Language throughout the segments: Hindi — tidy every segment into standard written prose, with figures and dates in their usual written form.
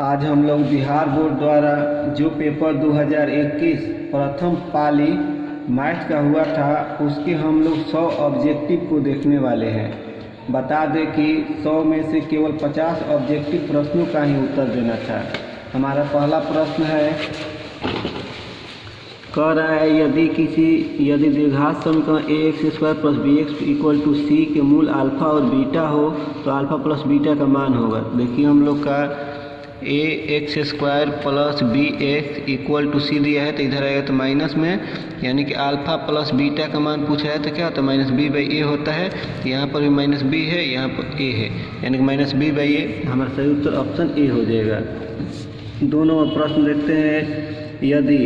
आज हम लोग बिहार बोर्ड द्वारा जो पेपर 2021 प्रथम पाली मैथ का हुआ था उसके हम लोग 100 ऑब्जेक्टिव को देखने वाले हैं। बता दें कि 100 में से केवल 50 ऑब्जेक्टिव प्रश्नों का ही उत्तर देना था। हमारा पहला प्रश्न है, कह रहा है यदि द्विघात समीकरण ax² plus bx equal to c के मूल अल्फा और बीटा हो तो अल्फा प्लस बीटा का मान होगा। देखिए हम लोग का ax² plus bx equal to c दिया है तो इधर आएगा तो माइनस में, यानी कि अल्फा प्लस बीटा का मान पूछा है तो क्या होता है माइनस बी बाई ए होता है। यहाँ पर भी माइनस बी है, यहाँ पर ए है, यानी कि माइनस बी बाई ए। हमारा सही उत्तर ऑप्शन ए हो जाएगा। दोनों प्रश्न देखते हैं, यदि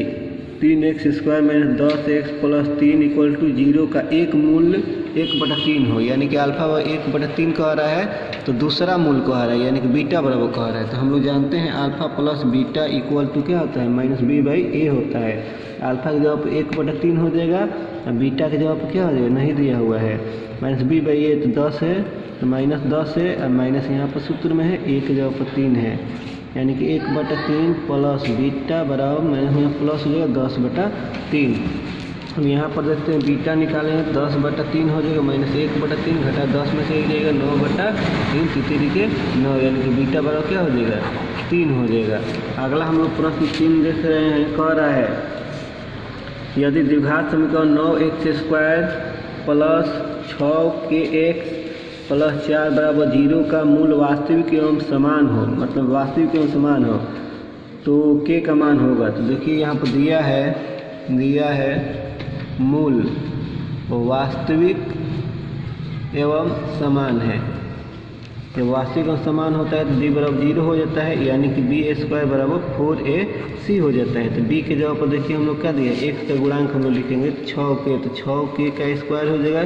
3x² minus 10x plus 3 equal to 0 का एक मूल्य 1/3 हो, यानी कि अल्फा 1/3 कह रहा है तो दूसरा मूल कह रहा है, यानी कि बीटा बराबर कह रहा है। तो हम लोग जानते हैं alpha plus beta equal to क्या होता है माइनस बी बाई ए होता है। अल्फा के जवाब 1/3 हो जाएगा और बीटा के जवाब क्या हो जाएगा, नहीं दिया हुआ है। माइनस बी बाई ए तो 10 है तो माइनस 10 है और माइनस यहाँ पर सूत्र में है, ए के जवाब पर 3 है, यानी कि 1/3 प्लस बीटा बराबर माइनस में प्लस हो जाएगा 10/3। हम यहाँ पर देखते हैं बीटा निकालेंगे 10/3 हो जाएगा, माइनस 1/3 घटा 10 में से 1 जाएगा 9/3 तीसरी के 9, यानी कि बीटा बराबर क्या हो जाएगा 3 हो जाएगा। अगला हम लोग प्रश्न 3 देख रहे हैं, कह रहा है यदि द्विघात समीकरण 9x² प्लस 6kx प्लस 4 बराबर 0 का मूल वास्तविक एवं समान हो, मतलब वास्तविक एवं समान हो तो k का मान होगा। तो देखिए यहाँ पर दिया है मूल वास्तविक एवं समान है। जब वास्तविक एवं समान होता है तो d बराबर 0 हो जाता है, यानी कि b² बराबर 4ac हो जाता है। तो b के जवाब पर देखिए हम लोग क्या दिया, x का गुणांक हम लोग लिखेंगे 6k, तो 6k का स्क्वायर हो जाएगा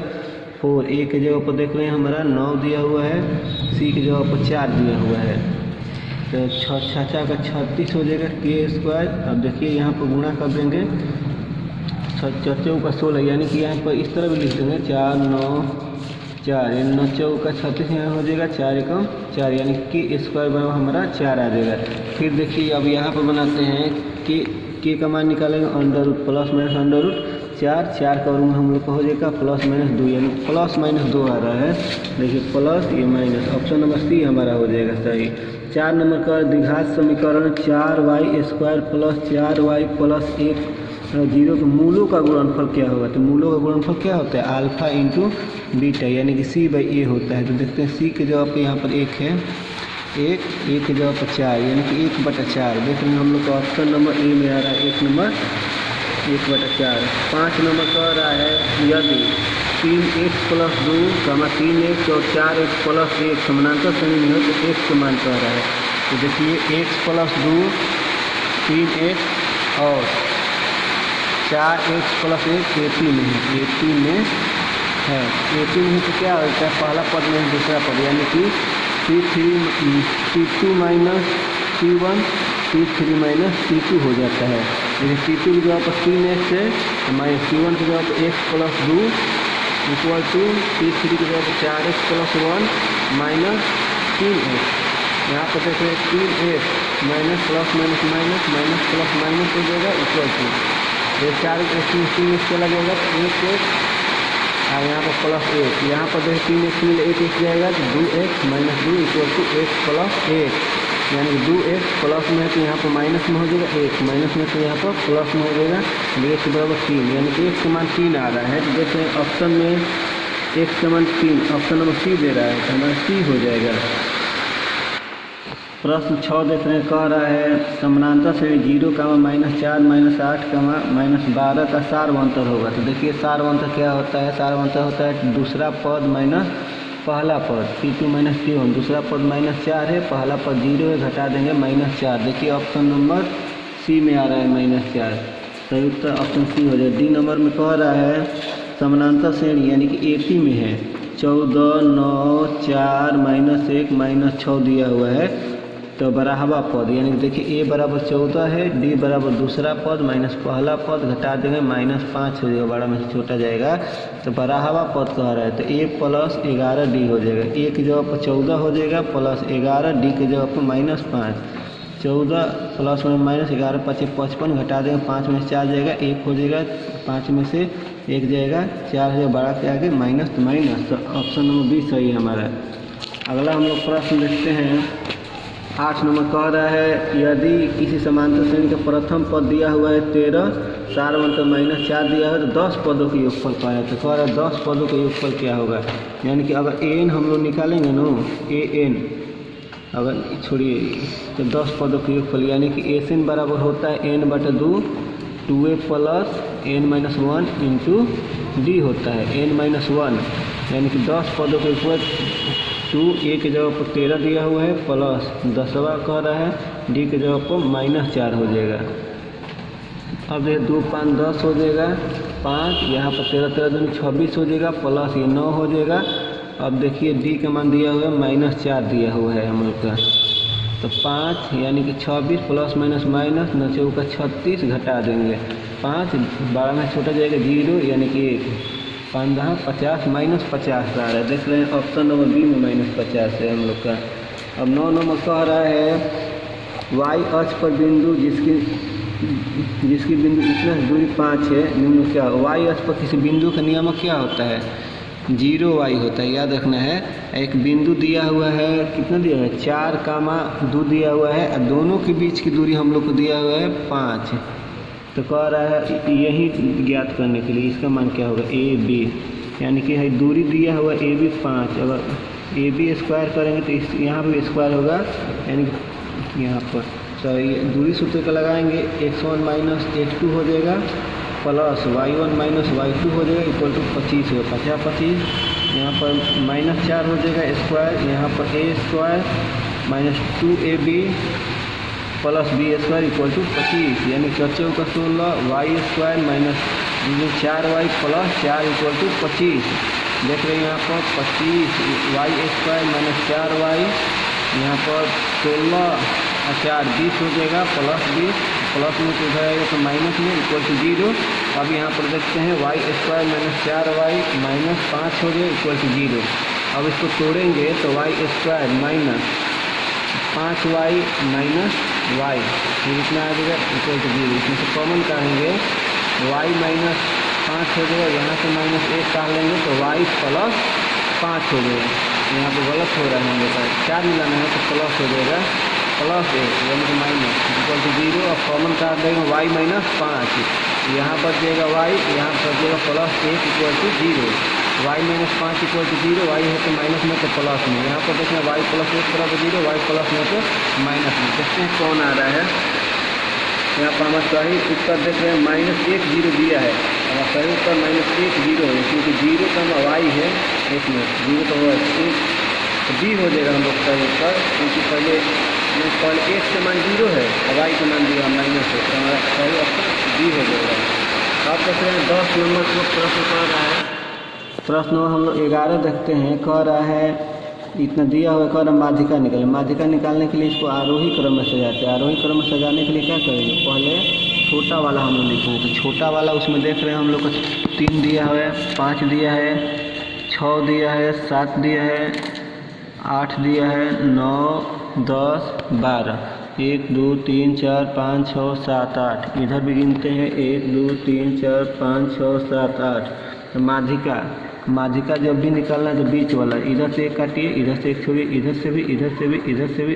4। ए के जगह पर देख रहे हैं हमारा 9 दिया हुआ है, सी के जगह पर 4 दिया हुआ है, तो 6 का 36 हो जाएगा k²। अब देखिए यहाँ पर गुणा कर देंगे 6 का 16, यानी कि यहाँ पर इस तरह भी लिख देंगे 4 9 4, यानी 9 का 36 यहाँ हो जाएगा 4 एकम 4, यानी कि k² बराबर हमारा 4 आ जाएगा। फिर देखिए अब यहाँ पर बनाते हैं कि k का मान निकालेंगे under root plus minus under root 4 का वर्ग हम लोग का हो जाएगा प्लस माइनस 2, यानी प्लस माइनस 2 आ रहा है। देखिए प्लस ये माइनस, ऑप्शन नंबर सी हमारा हो जाएगा सही। 4 नंबर का द्विघात समीकरण 4y² प्लस 4y प्लस 1 0 के मूलों का गुणनफल क्या होगा। तो मूलों का गुणनफल क्या होता है अल्फा इंटू बीटा, यानी कि c बाई ए होता है। तो देखते हैं c के जवाब पे यहाँ पर 1 है, 1 के जवाब पर 4, यानी कि 1/4। देख रहे हैं हम लोग का ऑप्शन नंबर ए में आ रहा है 1 नंबर 1/4। 5 नंबर कह रहा है यदि 3x प्लस 2 3x और 4x प्लस 1 समानांतर श्रेणी में हो तो x का मान कह रहा है। तो देखिए x प्लस 2 3x और 4x प्लस 1 AP में है, AP में है, AP में है तो क्या होता है पहला पद में दूसरा पद, यानी कि C2 minus C1 C3 minus C2 हो जाता है। जैसे C2 की जगह पर 3x है तो माइनस C1 की जगह पर x plus 2 equal to C3 की जगह पर 4x प्लस 1 माइनस 3x। यहाँ पर देख रहे 3x minus plus minus minus minus plus minus हो जाएगा इक्वल टू ये 4x 3x चला जाएगा तो 1x और यहाँ पर प्लस 1, यहाँ पर देखिए 3x मिले 1x जाएगा तो 2x minus 2 equal to x plus 1, यानी कि 2x प्लस में है तो यहाँ पर माइनस में हो जाएगा 1, माइनस में तो यहाँ पर प्लस में हो जाएगा x बराबर 3, यानी कि x का मान 3 आ रहा है। तो देखते हैं ऑप्शन में x का मान 3, ऑप्शन नंबर सी दे रहा है तो हमारा सी हो जाएगा। प्रश्न 6 देख रहे हैं, कह रहा है समानांतर श्रेणी 0, -4 -8, -12 का सारवंतर होगा। तो देखिए सारवंतर क्या होता है, सारवंतर होता है दूसरा पद माइनस पहला पद, C2 माइनस C1, दूसरा पद -4 है, पहला पद 0 है, घटा देंगे -4। देखिए ऑप्शन नंबर सी में आ रहा है -4, सही उत्तर ऑप्शन सी हो जाए। डी नंबर में कह रहा है समानांतर श्रेणी यानी कि AP में है 14 9 4 -1 -6 दिया हुआ है, तो बराबर पद, यानी कि देखिए a बराबर 14 है, d बराबर दूसरा पद माइनस पहला पद, घटा देंगे -5 हो जाएगा, बड़ा में से छोटा जाएगा, तो बराबर पद कह रहा है तो a प्लस 11d हो जाएगा। a की जगह पर 14 हो जाएगा प्लस 11, d की जगह पर -5, 14 प्लस माइनस 11 5 55 घटा देंगे 5 में से 4 जाएगा 1 हो जाएगा 5 में से 1 जाएगा 4 हो जाएगा 12 के आगे माइनस तो माइनस, तो ऑप्शन नंबर बी सही है हमारा। अगला हम लोग प्रश्न देखते हैं 8 नंबर कह रहा है यदि किसी समांतर श्रेणी का प्रथम पद दिया हुआ है 13 4 मतलब माइनस 4 दिया है तो 10 पदों के योगफल पाया, तो कह रहा है 10 पदों का योगफल क्या होगा। यानी कि अगर एन हम लोग निकालेंगे ना ए एन अगर छोड़िए तो 10 पदों के योगफल यानी कि एस एन बराबर होता है n बटा 2 2a plus n minus 1 into D होता है n माइनस 1, यानी कि 10 पदों के ऊपर 2a के जगह पर 13 दिया हुआ है प्लस 10वां कह रहा है डी के जगह पर माइनस 4 हो जाएगा। अब ये 2 5 10 हो जाएगा 5 यहाँ पर 13 13 दूनी 26 हो जाएगा प्लस ये 9 हो जाएगा। अब देखिए डी का मान दिया हुआ है माइनस 4 दिया हुआ है हम लोग का, तो 5 यानी कि 26 प्लस माइनस माइनस 9 चौका 36 घटा देंगे 5 12 में छोटा जाएगा 0 यानी कि 5 50 माइनस 50 आ रहा है। देख रहे हैं ऑप्शन नंबर बी में माइनस 50 है हम लोग का। अब 9 नंबर कह रहा है वाई अक्ष पर बिंदु जिसकी बिंदु इतना दूरी 5 है निम्न क्या वाई अक्ष पर किसी बिंदु का नियामक क्या होता है 0 वाई होता है, याद रखना है। एक बिंदु दिया हुआ है कितना दिया है 4, 2 दिया हुआ है और दोनों के बीच की दूरी हम लोग को दिया हुआ है 5, तो कह रहा है यही ज्ञात करने के लिए इसका मान क्या होगा ए बी, यानी कि है दूरी दिया हुआ ए बी 5, अगर ए बी स्क्वायर करेंगे तो इस यहाँ पर स्क्वायर होगा यानी कि यहाँ पर तो ये दूरी सूत्र का लगाएंगे x1 माइनस x2 हो जाएगा प्लस y1 माइनस y2 हो जाएगा इक्वल टू 25 हो 50 25 यहाँ पर माइनस 4 हो जाएगा स्क्वायर, यहाँ पर a square minus 2ab plus b square equal to 25 यानी 4 का 16 y square minus 4y plus 4 equal to 25। देख रहे हैं यहाँ पर 25 y स्क्वायर माइनस 4y यहाँ पर 16 और 4 20 हो जाएगा प्लस 20 प्लस में तो इधर आएगा तो माइनस में इक्वल टू 0। अब यहाँ पर देखते हैं Y square minus 4y minus 5 हो जाएगा इक्वल टू 0। अब इसको तोड़ेंगे तो y square minus 5y minus y फिर इतना आ जाएगा इक्वल टू 0। इसमें से कॉमन काटेंगे y माइनस 5 हो जाएगा, यहाँ से माइनस 1 काट लेंगे तो y प्लस 5 हो जाएगा। यहाँ पर गलत हो रहा है हम लोग का 4 मिलाना है तो प्लस हो जाएगा प्लस 1 यानी कि माइनस इक्वल टू 0 और कॉमन काट देंगे y माइनस 5, यहाँ पर जाएगा y यहाँ पर जाएगा plus 1 equal to 0, y minus 5 equal to 0, y है तो माइनस में तो प्लस में, यहाँ पर देखना y प्लस 1 बराबर 0 y प्लस में तो माइनस में। देखते हैं कौन आ रहा है। यहाँ पर हमारा सही उत्तर देख रहे हैं माइनस 1 0 दिया है, हमारा सही उत्तर माइनस 1 0 है क्योंकि 0 का y है इसमें 0 का हुआ 1 तो बी हो जाएगा हम लोग सही उत्तर, क्योंकि पहले 1 के मान 0 है और y के मान दिया माइनस है, तो हमारा सही ऑप्शन बी हो जाएगा। आप देख रहे हैं 10 नंबर को प्रश्न कह रहा है, प्रश्न हम लोग 11 देखते हैं। कह रहा है इतना दिया हुआ कह रहा माध्यिका निकाले, माध्यिका निकालने के लिए इसको आरोही क्रम में सजाते हैं। आरोही क्रम में सजाने के लिए क्या करेंगे पहले छोटा वाला हम लोग लिखेंगे, तो छोटा वाला उसमें देख रहे हैं हम लोग को 3 दिया हुआ है 5 दिया है 6 दिया है 7 दिया है 8 दिया है 9 10 12 1 2 3 4 5 6 7 8 इधर भी गिनते हैं 1 2 3 4 5 6 7 8। तो माध्यिका जब भी निकालना है तो बीच वाला इधर से एक काटिए इधर से एक छोड़िए इधर से भी इधर से भी इधर से भी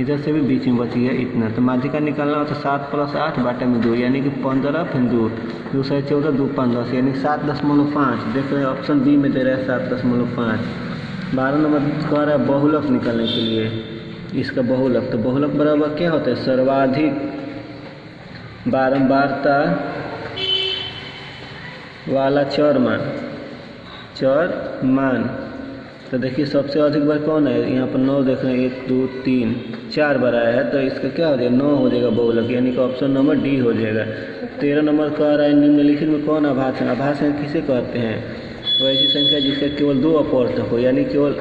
इधर से भी बीच में बच गया इतना। तो माध्यिका निकालना हो तो 7 + 8 बाटे में 2 यानी कि 15 फिर 2 2 से 14 2 5 10 यानी 7.5। देख रहे हैं ऑप्शन बी में दे रहा है 7.5। 12 नंबर कह रहा है बहुलक निकालने के लिए इसका बहुलक, तो बहुलक बराबर क्या होता है सर्वाधिक बारंबारता वाला चर मान। तो देखिए सबसे अधिक बार कौन है यहाँ पर 9 देख रहे हैं 1 2 3 4 बार आया है, तो इसका क्या हो जाएगा 9 हो जाएगा बहुलक यानी कि ऑप्शन नंबर डी हो जाएगा। 13 नंबर कह रहा है निम्नलिखित में कौन आभास है। आभास है किसे कहते हैं वो ऐसी संख्या जिसका केवल 2 अपवर्तक हो यानी केवल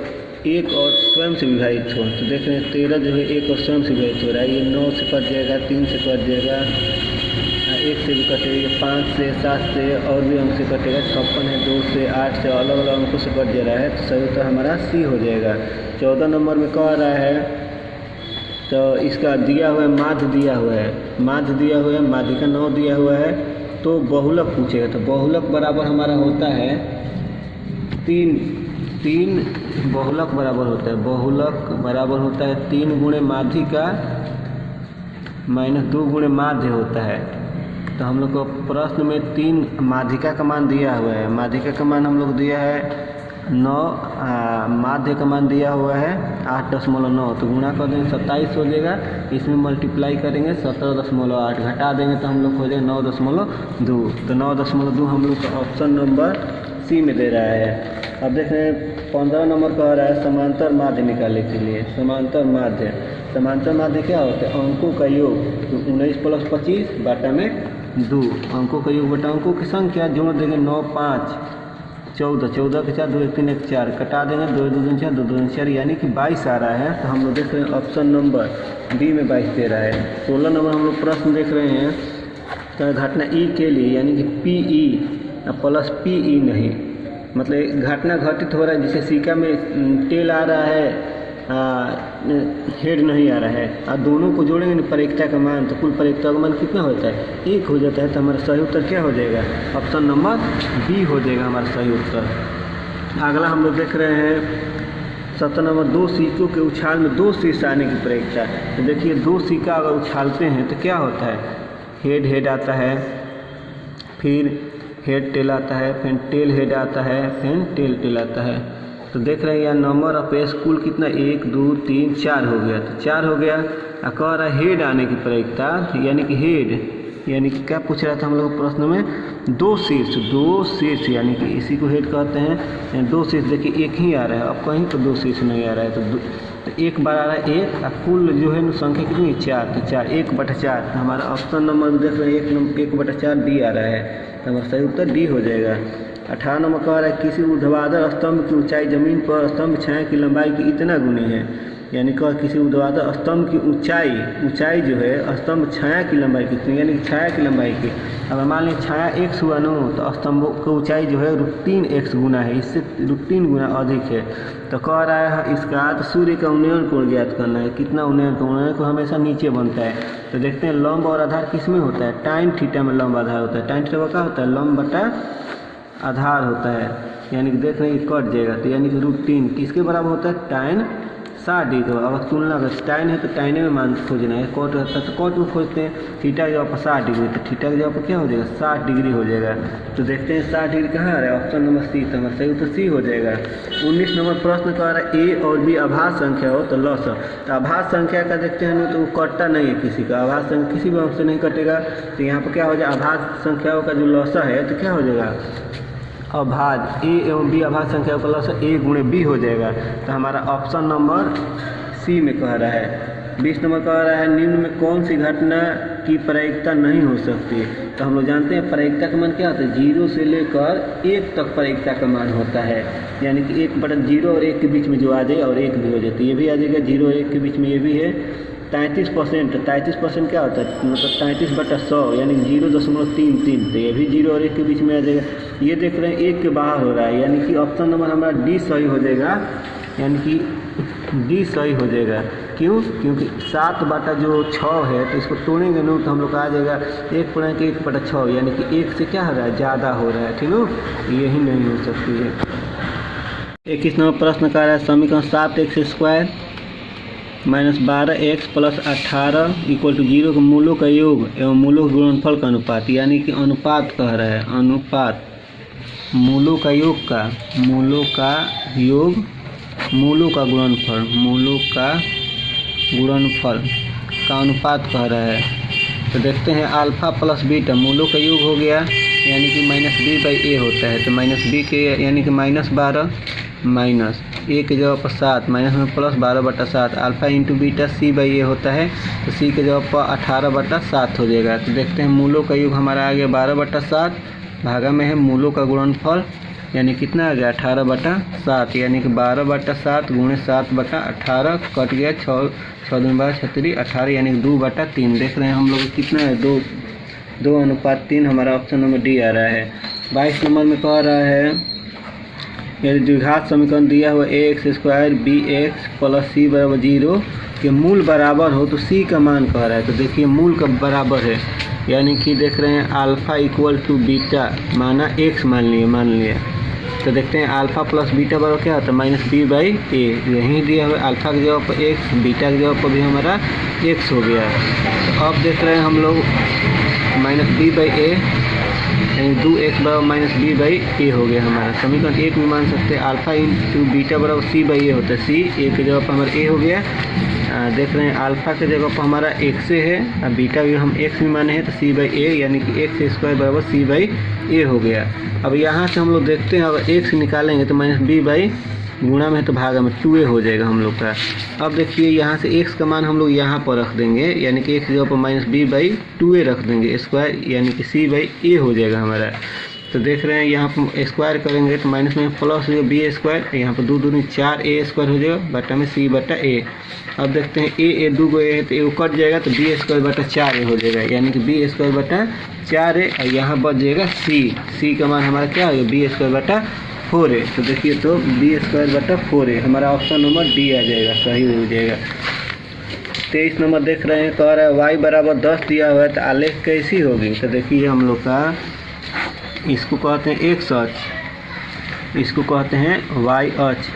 1 और स्वयं से विभाजित हो। तो देख रहे हैं 13 जो है 1 और स्वयं से विभाजित हो रहा है, ये 9 से कट जाएगा 3 से कट जाएगा 1 से भी कटेगा 5 से 7 से और भी अंक से कटेगा 56 है 2 से 8 से अलग अलग अंकों से कट जा रहा है, तो सही उत्तर हमारा सी हो जाएगा। 14 नंबर में कह रहा है तो इसका दिया हुआ है माध्य दिया हुआ है, माध्य दिया हुआ है, माध्य का 9 दिया हुआ है, तो बहुलक पूछेगा। तो बहुलक बराबर हमारा होता है 3 बहुलक बराबर होता है, बहुलक बराबर होता है 3 गुणे माध्य का -2 गुणे माध्य होता है। तो हम लोग को प्रश्न में 3 माध्यिका का मान दिया हुआ है, माध्यिका का मान हम लोग दिया है 9, माध्य का मान दिया हुआ है 8.9, तो गुणा कर देंगे 27 हो जाएगा, इसमें मल्टीप्लाई करेंगे 17.8, घटा देंगे तो हम लोग हो जाएगा 9.2। तो 9.2 हम लोग का ऑप्शन नंबर सी में दे रहा है। अब देख रहे हैं 15 नंबर कह रहा है समांतर माध्य निकालने के लिए। समांतर माध्य, समांतर माध्य क्या होता है? अंकों का योग, तो 19 + 25 बाटा में 2, अंकों का योग बटा अंकों की संख्या, जोड़ देंगे 9, 5, 14, 14 के 4, 2, 1, 3, 1, 4, कटा देंगे 2, 2, 4, 2, 2, 4, यानी कि 22 आ रहा है। तो हम लोग देख रहे हैं ऑप्शन नंबर बी में 22 दे रहा है। 16 नंबर हम लोग प्रश्न देख रहे हैं, तो घटना ई के लिए यानी कि PE प्लस PE नहीं, मतलब घटना घटित हो रहा है जिसे सिक्का में टेल आ रहा है, हेड नहीं आ रहा है, और दोनों को जोड़ेंगे परीक्षा का मान, तो कुल परीक्षा का मान कितना होता है? 1 हो जाता है। तो हमारा सही उत्तर क्या हो जाएगा? ऑप्शन नंबर बी हो जाएगा हमारा सही उत्तर। अगला हम लोग देख रहे हैं 17 नंबर, 2 सिक्कों के उछाल में 2 शीर्ष आने की परीक्षा। तो देखिए 2 सिक्का अगर उछालते हैं तो क्या होता है? हेड हेड आता है, फिर हेड टेल आता है, फिर टेल हेड आता है, फिर टेल टेल आता है। तो देख रहे हैं यहाँ नंबर ऑफ एस कुल कितना 1, 2, 3, 4 हो गया। तो 4 हो गया। कह रहा है हेड आने की प्रयोगता, यानी कि हेड यानी कि क्या पूछ रहा था हम लोग प्रश्न में? 2 शीर्ष यानी कि इसी को हेड कहते हैं। 2 शीर्ष देखिए 1 ही आ रहा है, अब कहीं तो 2 शीर्ष नहीं आ रहा है, तो 1 बार आ रहा है 1, और कुल जो है संख्या कितनी है? 4, तो 4 1/4। हमारा ऑप्शन नंबर में देख रहे हैं 1/4 डी आ रहा है, तो हमारा सही उत्तर डी हो जाएगा। 18 नंबर कह रहा है किसी ऊर्ध्वाधर स्तंभ की ऊंचाई जमीन पर स्तंभ छाया की लंबाई की इतना गुनी है, यानी कह किसी ऊर्ध्वाधर स्तंभ की ऊंचाई जो है स्तंभ छाया की लंबाई कितनी, यानी छाया की लंबाई की। अगर मान लीजिए छाया x हुआ न, तो स्तंभ की ऊंचाई जो है √3x गुना है, इससे √3 गुना अधिक है। तो कह रहा है इसका तो सूर्य का उन्नयन कोण ज्ञात करना है। कितना उन्नयन कोण? उन्नयन कोण हमेशा नीचे बनता है। तो देखते हैं लंब और आधार किस में होता है? टाइन थीटा में लंब आधार होता है। टाइन थीटा क्या होता है? लंब बटा आधार होता है, यानी कि देख रहे हैं कट जाएगा, तो यानी कि √3 किसके बराबर होता है? टाइन 60 डिग्री। अब तुलना अगर टाइन है तो टाइने में मान खोजना है, कॉट रहता है तो कॉट में खोजते हैं। थीटा की जगह पर 60 डिग्री, तो थीटा की जगह पर क्या हो जाएगा? 60 डिग्री हो जाएगा। तो देखते हैं 60 डिग्री कहाँ आ रहा है? ऑप्शन नंबर सी, तो हमारा सही उत्तर सी हो जाएगा। 19 नंबर प्रश्न कह रहा है ए और बी अभाज्य संख्या हो तो लॉस। तो अभाज्य संख्या का देखते हैं तो वो कटता नहीं है किसी का, अभाज्य संख्या किसी भी अंश से नहीं कटेगा। तो यहाँ पर क्या हो जाएगा? अभाज्य संख्याओं का जो लॉस है तो क्या हो जाएगा? अभाज्य ए एवं बी अभाज्य संख्या का लॉस a गुणे b हो जाएगा। तो हमारा ऑप्शन नंबर सी में कह रहा है। 20 नंबर कह रहा है निम्न में कौन सी घटना की प्रायिकता नहीं हो सकती? तो हम लोग जानते हैं प्रायिकता का मान क्या होता है? 0 से लेकर 1 तक प्रायिकता का मान होता है, यानी कि 1/0 और 1 के बीच में जो आ जाए और 1 भी हो जाती है, ये भी आ जाएगा 0 और 1 के बीच में, ये भी है। 33%, 33% क्या होता है? मतलब 33/100 यानी 0.33, तो ये भी 0 और 1 के बीच में आ जाएगा। ये देख रहे हैं 1 के बाहर हो रहा है, यानी कि ऑप्शन नंबर हमारा डी सही हो जाएगा, यानी कि डी सही हो जाएगा। क्यों? क्योंकि 7/6 है, तो इसको तोड़ेंगे ना तो हम लोग आ जाएगा 1/1/6, यानी कि 1 से क्या हो रहा है? ज़्यादा हो रहा है, ठीक है, यही नहीं हो सकती है। 21 नंबर प्रश्न का रहा है समीकरण 7x² -12x + 18 = 0 के मूलों का योग एवं मूलों के गुणनफल का अनुपात, यानी कि अनुपात कह रहा है, अनुपात मूलों का योग का, मूलों का योग, मूलों का गुणनफल, मूलों का गुणनफल का अनुपात कह रहा है। तो देखते हैं अल्फा प्लस बीटा मूलों का योग हो गया, यानी कि -b/a होता है। तो -b के यानी कि -12 माइनस a के जगह पर 7 माइनस में plus 12/7, alpha into beta c/a होता है, तो c के जगह पर 18/7 हो जाएगा। तो देखते हैं मूलों का योग हमारा आ गया 12/7, भागा में है मूलों का गुणनफल, यानी कितना आ गया 18/7, यानी कि 12/7 गुणे 7/18 कट गया 6 दूनी 12 36 18, यानी कि 2/3। देख रहे हैं हम लोग कितना है 2:3, हमारा ऑप्शन नंबर डी आ रहा है। 22 नंबर में कह रहा है यदि द्विघात समीकरण दिया हुआ ax² bx + c = 0 इसके मूल बराबर हो तो सी का मान कह रहा है। तो देखिए मूल का बराबर है, यानी कि देख रहे हैं अल्फ़ा इक्वल टू बीटा माना एक्स मान लिए। तो देखते हैं अल्फ़ा प्लस बीटा बराबर क्या होता है -b/a। यहीं दिया हुआ अल्फ़ा की जगह पर x, बीटा की जगह पर भी हमारा x हो गया। तो अब देख रहे हैं हम लोग -b/a यानी 2x बराबर -b/a हो गया हमारा। समीकरण 1 में मान सकते हैं अल्फ़ा इंटू बीटा बराबर c/a होता है। c a की जगह पर हमारा a हो गया। देख रहे हैं अल्फ़ा की जगह पर हमारा x है और बीटा भी हम x में माने हैं तो c/a यानी कि x² बराबर c/a हो गया। अब यहाँ से हम लोग देखते हैं अगर x निकालेंगे तो -b/ गुणा में है तो भागा में 2a हो जाएगा हम लोग का। अब देखिए यहाँ से x का मान हम लोग यहाँ पर रख देंगे, यानी कि x की जगह पर -b/2a रख देंगे स्क्वायर, यानी कि c/a हो जाएगा हमारा। तो देख रहे हैं यहाँ पर स्क्वायर करेंगे तो माइनस में प्लस हो जाएगा b², यहाँ पर 2 दूनी 4a² हो जाएगा बटा में c/a। अब देखते हैं a 2 को a है तो a कट जाएगा तो b² बटा 4a हो जाएगा, यानी कि b² बटा 4a और यहाँ बच जाएगा c का मान हमारा क्या होगा b² बटा 4a। तो देखिए तो b² बटा 4a हमारा ऑप्शन नंबर डी आ जाएगा, सही हो जाएगा। 23 नंबर देख रहे हैं, कह रहा है y बराबर 10 दिया हुआ है तो आलेख कैसी होगी। तो देखिए हम लोग का इसको कहते हैं एक्स अक्ष, इसको कहते हैं y अक्ष,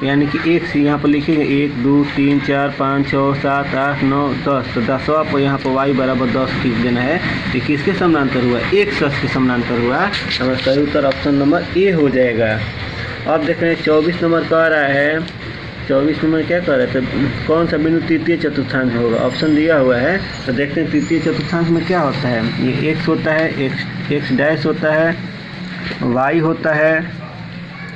यानी कि x यहाँ पर लिखेंगे 1 2 3 4 5 6 7 8 9 10। तो 10वां पर यहाँ पर y बराबर 10 खींच देना है। ये किसके समानांतर हुआ, x अक्ष के समानांतर हुआ। हमारा सही उत्तर ऑप्शन नंबर ए हो जाएगा। अब देख रहे हैं 24 नंबर कह रहा है, 24 नंबर क्या कह रहा है, तो कौन सा बिंदु तृतीय चतुर्थांश होगा, ऑप्शन दिया हुआ है। तो देखते हैं तृतीय चतुर्थांश में क्या होता है, ये x होता है, x डैश होता है, y होता है,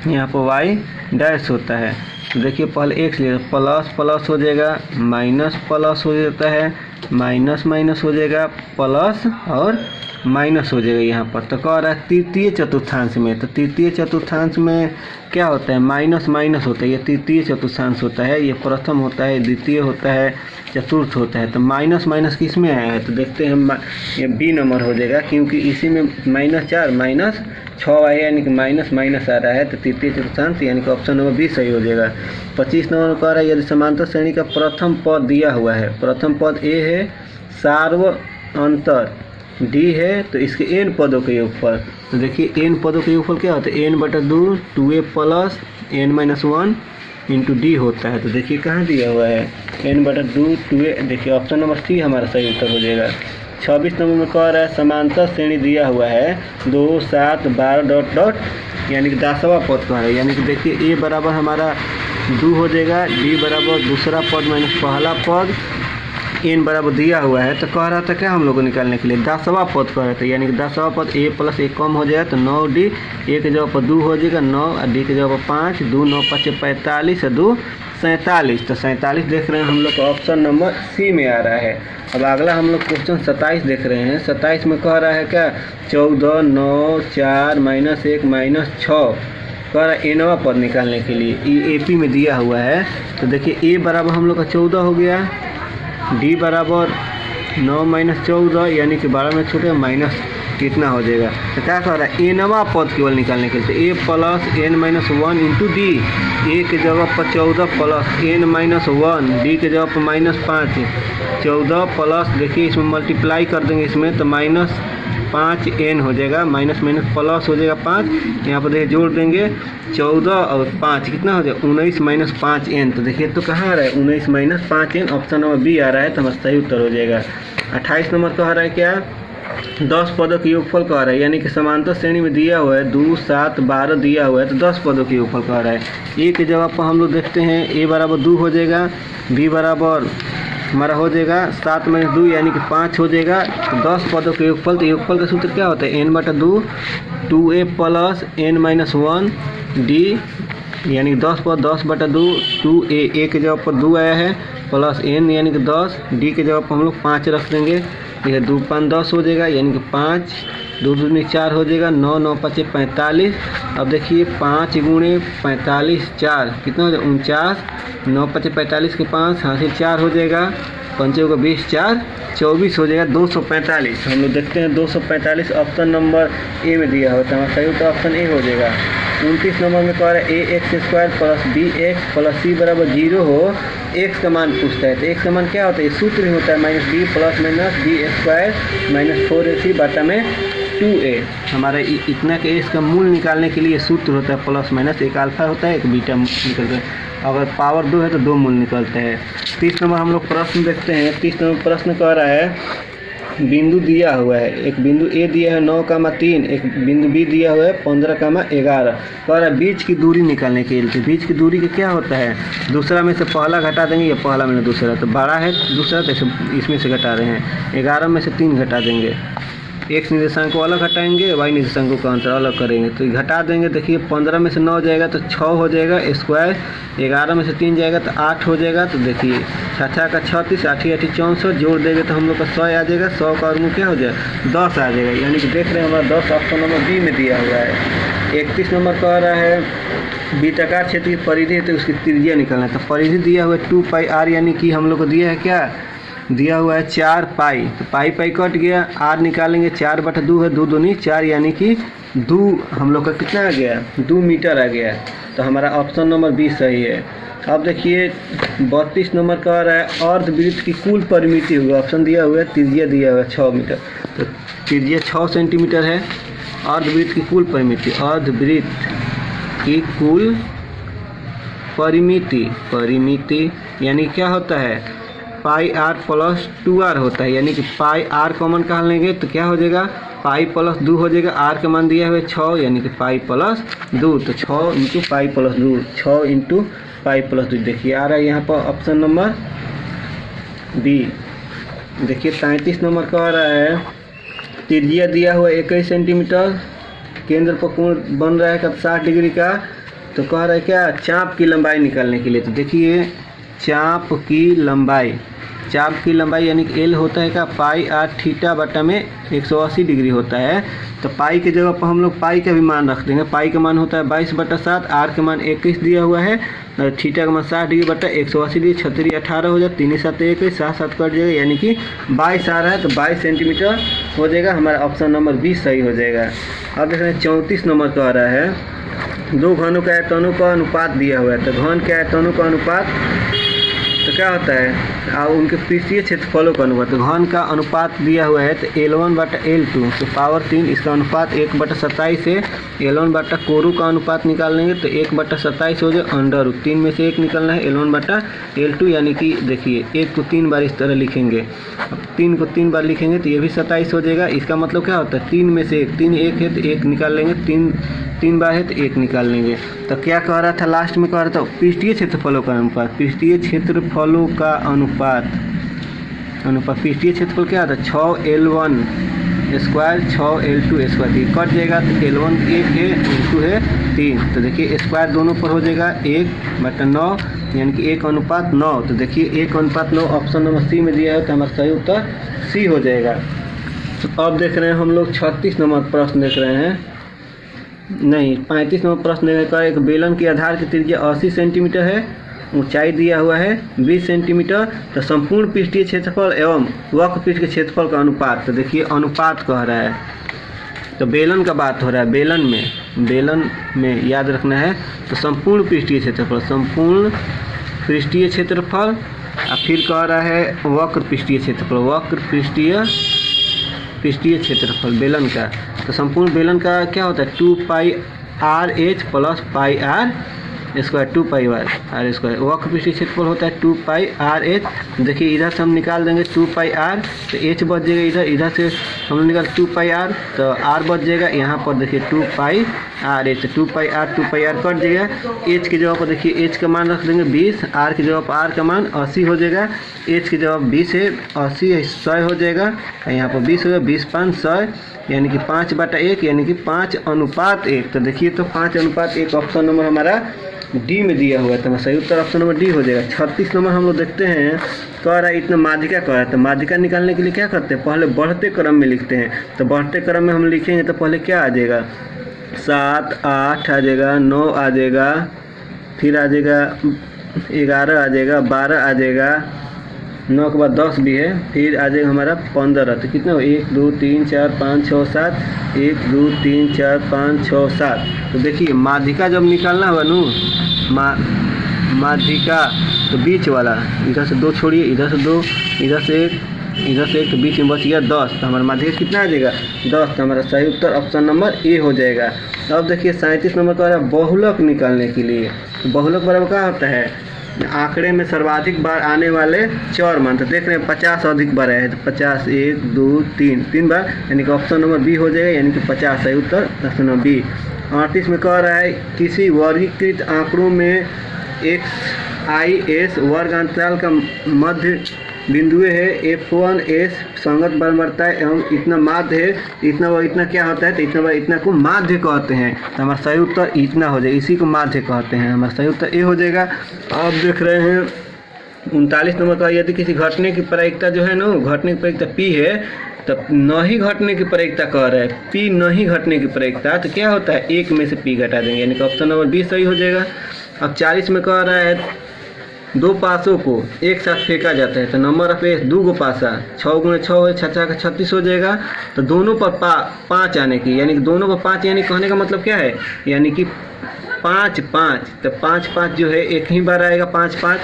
यहाँ पर y डैश होता है। तो देखिए पहले x ले प्लस प्लस हो जाएगा, माइनस प्लस हो जाता है, माइनस माइनस हो जाएगा, प्लस और माइनस हो जाएगा यहाँ पर। तो कह रहा है तृतीय चतुर्थांश में, तो तृतीय चतुर्थांश में क्या होता है, माइनस माइनस होता है। ये तृतीय चतुर्थांश होता है, ये प्रथम होता है, द्वितीय होता है, चतुर्थ होता है। तो माइनस माइनस किस में आया है, तो देखते हैं हम ये बी नंबर हो जाएगा, क्योंकि इसी में -4 -6 आया, यानी कि माइनस माइनस आ रहा है। तो तृतीय चतुर्थांश यानी कि ऑप्शन नंबर बी सही हो जाएगा। 25 नंबर कह रहा है यदि समांतर श्रेणी का प्रथम पद दिया हुआ है, प्रथम पद ए है, सार्व अंतर डी है, तो इसके n पदों के योगफल। तो देखिए n पदों के योगफल क्या होता है, n/2 2a plus n-1 into D होता है। तो देखिए कहाँ दिया हुआ है n/2 2a, देखिए ऑप्शन नंबर सी हमारा सही उत्तर हो जाएगा। 26 नंबर में कह रहा है समांतर श्रेणी दिया हुआ है 2 7 12 ... यानी कि 10वां पद कह रहा है, यानी कि देखिए a बराबर हमारा 2 हो जाएगा, d बराबर दूसरा पद माइनस पहला पद, n बराबर दिया हुआ है। तो कह रहा था क्या हम लोग को निकालने के लिए 10वां पद कह रहे थे, यानी कि 10वां पद a प्लस 1 कम हो जाएगा तो 9d, a के जगह पर 2 हो जाएगा 9 और d के जगह पर 5, 2 9 5 45 और 2 47। तो 47 देख रहे हैं हम लोग का ऑप्शन नंबर सी में आ रहा है। अब अगला हम लोग क्वेश्चन 27 देख रहे हैं। 27 में कह रहा है क्या 14 9 4 -1 -6 कह रहा है nवां पद निकालने के लिए, ये AP में दिया हुआ है। तो देखिए a बराबर हम लोग का 14 हो गया, d बराबर 9 - 14 यानी कि 12 में छूटे माइनस कितना हो जाएगा। तो क्या कह रहा है nवां पद केवल निकालने के लिए, a plus n-1 into D, a के जगह पर 14 प्लस n-1, d के जगह पर -5, 14 प्लस देखिए इसमें मल्टीप्लाई कर देंगे इसमें तो -5n हो जाएगा, माइनस माइनस प्लस हो जाएगा 5, यहाँ पर देखिए जोड़ देंगे 14 और 5 कितना हो जाएगा 19 - 5n। तो देखिए तो कहाँ आ रहा है 19 - 5n, ऑप्शन नंबर बी आ रहा है। तो हमारा सही उत्तर हो जाएगा। 28 नंबर कह रहा है क्या 10 पदों के योगफल कह रहा है, यानी कि समांतर श्रेणी में दिया हुआ है 2 7 12 दिया हुआ है, तो 10 पदों के योगफल कह रहा है। ए के जगह पर हम लोग देखते हैं a बराबर 2 हो जाएगा, b बराबर हमारा हो जाएगा 7 - 2 यानी कि 5 हो जाएगा। तो 10 पदों के योगफल, तो योगफल का सूत्र क्या होता है n/2 2a plus n-1 d, यानी 10 पद 10/2 2a, a के जगह पर 2 आया है प्लस n यानी कि 10, d के जगह पर हम लोग 5 रख देंगे, यह 2 5 10 हो जाएगा, यानी कि 5 2 दूनी 4 हो जाएगा, 9 9 5 45। अब देखिए 5 × 45 4 कितना हो जाएगा 49, 9 5 45 के 5 हासिल 4 हो जाएगा, पंचों का 20 4 24 हो जाएगा 245। हम लोग देखते हैं 245 ऑप्शन नंबर ए में दिया होता है, हमारा सही उत्तर ऑप्शन ए हो जाएगा। 29 नंबर में कह रहा है ax² plus bx plus c बराबर 0 हो, x का मान पूछता है। तो x का मान क्या होता है, सूत्र ही होता है -b plus minus b² minus 4ac बटा में 2a। हमारा इतना के इसका मूल निकालने के लिए सूत्र होता है प्लस माइनस, एक अल्फा होता है एक बीटा निकलता है, अगर पावर 2 है तो 2 मूल निकलते हैं। 30 नंबर हम लोग प्रश्न देखते हैं। 30 नंबर प्रश्न कह रहा है बिंदु दिया हुआ है, एक बिंदु ए दिया है 9,3, एक बिंदु बी दिया हुआ है 15,11। कह रहा है बीच की दूरी निकालने के लिए। बीच की दूरी का क्या होता है, दूसरा में से पहला घटा देंगे या पहला में से दूसरा, तो बड़ा है दूसरा तो इसमें से घटा रहे हैं, 11 में से 3 घटा देंगे, x निर्देशांक को अलग हटाएंगे, y निर्देशांकों का अंतर अलग करेंगे, तो घटा देंगे। देखिए 15 में से 9 जाएगा तो 6 हो जाएगा स्क्वायर, 11 में से 3 जाएगा तो 8 हो जाएगा। तो देखिए 6 का 36, 8 8 64, जोड़ देंगे तो हम लोग का 100 आ जाएगा, 100 का वर्गमूल क्या हो जाएगा 10 आ जाएगा, यानी कि देख रहे हैं हमारा 10 ऑप्शन नंबर बी में दिया हुआ है। 31 नंबर कह रहा है वृत्ताकार क्षेत्र की परिधि है तो उसकी त्रिज्या निकालना है। तो परिधि दिया हुआ है 2πr, यानी कि हम लोग को दिया है क्या, दिया हुआ है 4 पाई, तो पाई कट गया, r निकालेंगे 4/2 है, 2 दूनी 4, यानी कि 2 हम लोग का कितना आ गया 2 मीटर आ गया। तो हमारा ऑप्शन नंबर बी सही है। अब देखिए 32 नंबर कह रहा है अर्धवृत्त की कुल परिमिति होगा, ऑप्शन दिया हुआ है, त्रिज्या दिया हुआ है 6 मीटर, तो त्रिज्या 6 सेंटीमीटर है। अर्धवृत्त की कुल परिमिति, अर्धवृत्त की कुल परिमिति यानी क्या होता है πr प्लस 2r होता है, यानी कि πr कॉमन कहाँ लेंगे तो क्या हो जाएगा पाई प्लस 2 हो जाएगा, r का मान दिया हुआ है 6, यानी कि पाई प्लस 2, तो 6 into pi plus 2, 6 into pi plus 2। देखिए आ रहा है यहाँ पर ऑप्शन नंबर बी। देखिए 33 नंबर कह रहा है त्रिज्या दिया हुआ 21 सेंटीमीटर, केंद्र पर कोण बन रहा है 60 डिग्री का। तो कह रहा है क्या चाप की लंबाई निकालने के लिए। तो देखिए चाप की लंबाई यानी कि L होता है क्या πr थीटा बटा में 180 डिग्री होता है। तो पाई के जगह पर हम लोग पाई का भी मान रख देंगे, पाई का मान होता है 22/7, r का मान 21 दिया हुआ है, थीटा का मान 60 डिग्री बटा 180 डिग्री, 36 18 हो जाए, 3 7 21, 7 7 कट जाएगा, यानी कि 22 आ रहा है, तो 22 सेंटीमीटर हो जाएगा। हमारा ऑप्शन नंबर 20 सही हो जाएगा। अब देख रहे हैं 34 नंबर कह रहा है दो घनों का आयतनों का अनुपात दिया हुआ है। तो घन के आयतनों का अनुपात तो क्या होता है और उनके पृष्ठीय क्षेत्रफलों का अनुपात। तो घन का अनुपात दिया हुआ है तो L1/L2 तो पावर 3, इसका अनुपात 1/27 है। L1 बटा कोरू का अनुपात निकाल लेंगे तो 1/27 हो जाए, अंडर रूट 3 में से 1 निकलना है, L1/L2 यानी कि देखिए 1 को 3 बार इस तरह लिखेंगे, अब 3 को 3 बार लिखेंगे तो ये भी 27 हो जाएगा। इसका मतलब क्या होता है 3 में से 1, 3 1 है तो 1 निकाल लेंगे, 3 बार है तो 1 निकाल लेंगे। तो क्या कह रहा था लास्ट में, कह रहा था पृष्ठीय क्षेत्रफलों का अनुपात, पृष्ठीय क्षेत्रफलों का अनुपात पृष्ठीय क्षेत्रफल क्या आता है 6L1 square 6L2 square, cut जाएगा तो L1 1 है, L2 है 3, तो देखिए स्क्वायर दोनों पर हो जाएगा 1/9 यानी कि 1:9। तो देखिए 1:9 ऑप्शन नंबर सी में दिया है, तो हमारा सही उत्तर सी हो जाएगा। तो अब देख रहे हैं हम लोग 36 नंबर प्रश्न देख रहे हैं, नहीं 35 नंबर प्रश्न का एक बेलन के आधार की त्रिज्या 80 सेंटीमीटर है, ऊंचाई दिया हुआ है 20 सेंटीमीटर, तो संपूर्ण पृष्ठीय क्षेत्रफल एवं वक्र पृष्ठ के क्षेत्रफल का अनुपात। तो देखिए अनुपात कह रहा है, तो बेलन का बात हो रहा है, बेलन में याद रखना है। तो संपूर्ण पृष्ठीय क्षेत्रफल और फिर कह रहा है वक्र पृष्ठीय क्षेत्रफल बेलन का। तो संपूर्ण बेलन का क्या होता है 2πRh plus πr square 2πr square, वक्र पृष्ठीय क्षेत्रफल होता है 2πRh। देखिए इधर से हम निकाल देंगे 2πr, तो h बच जाएगा, इधर से हम लोग निकाल 2πr तो r बच जाएगा, यहाँ पर देखिए 2πRh, 2πr कट जाएगा, h की जगह पर देखिए h का मान रख देंगे 20, r की जगह पर r का मान 80 हो जाएगा, h की जगह 20 है 80 है 100 हो जाएगा, यहाँ पर 20 होगा, 20 5 100 यानी कि 5/1 यानी कि 5:1। तो देखिए तो 5:1 ऑप्शन नंबर हमारा डी में दिया हुआ है, तो सही उत्तर ऑप्शन नंबर डी हो जाएगा। 36 नंबर हम लोग देखते हैं, कह रहा है इतना माध्यिका कह रहा है, तो माध्यिका निकालने के लिए क्या करते हैं पहले बढ़ते क्रम में लिखते हैं। तो बढ़ते क्रम में हम लिखेंगे तो पहले क्या आ जाएगा 7 8 आ जाएगा, 9 आ जाएगा, फिर आ जाएगा 11 आ जाएगा, 12 आ जाएगा, 9 के बाद 10 भी है, फिर आ जाएगा हमारा 15। तो कितना हो 1 2 3 4 5 6 7, 1 2 3 4 5 6 7। तो देखिए माध्यिका जब निकालना होगा नू, माध्यिका तो बीच वाला, इधर से 2 छोड़िए, इधर से 2, इधर से 1, तो बीच में बच गया 10। तो हमारा माध्यिका कितना आ जाएगा 10। तो हमारा सही उत्तर ऑप्शन नंबर ए हो जाएगा। अब देखिए 37 नंबर का बहुलक निकालने के लिए, तो बहुलक बराबर क्या होता है, आंकड़े में सर्वाधिक बार आने वाले चौर मान। तो देख रहे हैं 50 अधिक बार आया है, तो 50 1 2 3 बार, यानी कि ऑप्शन नंबर बी हो जाएगा, यानी कि 50 सही उत्तर ऑप्शन नंबर बी। 38 में कह रहा है किसी वर्गीकृत आंकड़ों में XIS वर्ग अंतराल का मध्य बिंदु है, F1S संगत बराबरता एवं इतना माध्य है, इतना व इतना क्या होता है, तो इतना व इतना को माध्य कहते हैं। तो हमारा सही उत्तर इतना हो जाएगा, इसी को माध्य कहते हैं। हमारा सही उत्तर ए हो जाएगा। आप देख रहे हैं 39 नंबर का, यदि किसी घटने की प्रायिकता जो है ना, घटने की प्रायिकता P है, तब नहीं घटने की प्रायिकता कह रहा है, P नहीं घटने की प्रायिकता, तो क्या होता है 1 में से P घटा देंगे, यानी कि ऑप्शन नंबर बी सही हो जाएगा। अब 40 में कह रहा है 2 पासों को एक साथ फेंका जाता है, तो नंबर ऑफ एस 2 पासा, 6 गुणे 6 है, 6 का 36 हो जाएगा। तो दोनों पर 5 आने की, यानी कि दोनों पर 5, यानी कहने का मतलब क्या है, यानी कि 5 5, तो 5 5 जो है एक ही बार आएगा 5 5।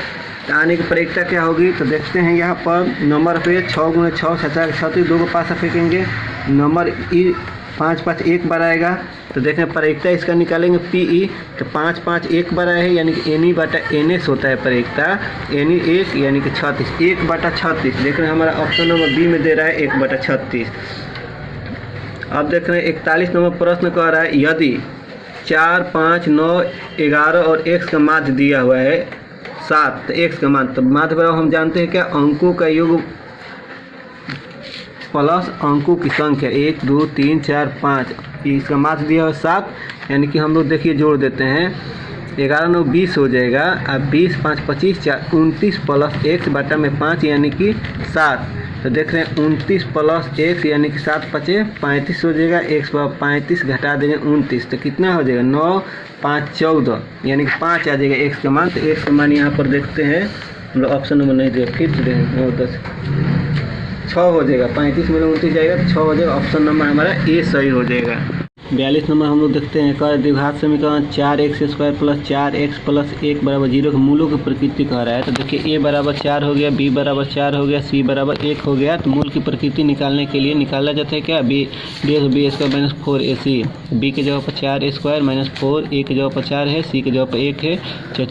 तो आने की प्रायिकता क्या होगी, तो देखते हैं यहाँ पर नंबर ऑफ एस 6 गुणे 6, 6 का 36, 2 पासा फेंकेंगे, नंबर ई 5 5 एक बार आएगा। तो देखें प्रायिकता इसका निकालेंगे PE, तो 5 5 एक बार आया है, यानी कि NE/NS होता है प्रायिकता, NE 1 यानी कि 36, 1/36। देख रहे हैं हमारा ऑप्शन नंबर बी में दे रहा है 1/36। अब देख रहे हैं 41 नंबर प्रश्न कह रहा है यदि 4 5 9 11 और x का माध्य दिया हुआ है 7, तो x का मान, तो माध्य बराबर हम जानते हैं क्या, अंकों का योग प्लस अंकों की संख्या 1 2 3 4 5, इसका माध्य दिया है 7, यानी कि हम लोग देखिए जोड़ देते हैं, 11 9 20 हो जाएगा, अब 20 5 25 4 29 प्लस x बटा में 5 यानी कि 7। तो देख रहे हैं 29 प्लस x यानी कि 7 5 35 हो जाएगा, x पर 35 घटा देंगे 29, तो कितना हो जाएगा 9 5 14, यानी कि 5 आ जाएगा x का मान। तो x का मान यहाँ पर देखते हैं, हम लोग ऑप्शन नंबर नहीं दिया, फिर से 6 हो जाएगा, 35 में 29 जाएगा तो 6 हो जाएगा, ऑप्शन नंबर हमारा ए सही हो जाएगा। 42 नंबर हम लोग देखते हैं, कह द्विघात समीकरण 4x² + 4x + 1 = 0 के मूलों की प्रकृति कह रहा है। तो देखिए a बराबर 4 हो गया, b बराबर 4 हो गया, c बराबर 1 हो गया। तो मूल की प्रकृति निकालने के लिए निकाला जाता है क्या, b² - 4ac, b के जगह पर 4a² - 4, a के जगह पर 4 है, c के जगह पर 1 है, 4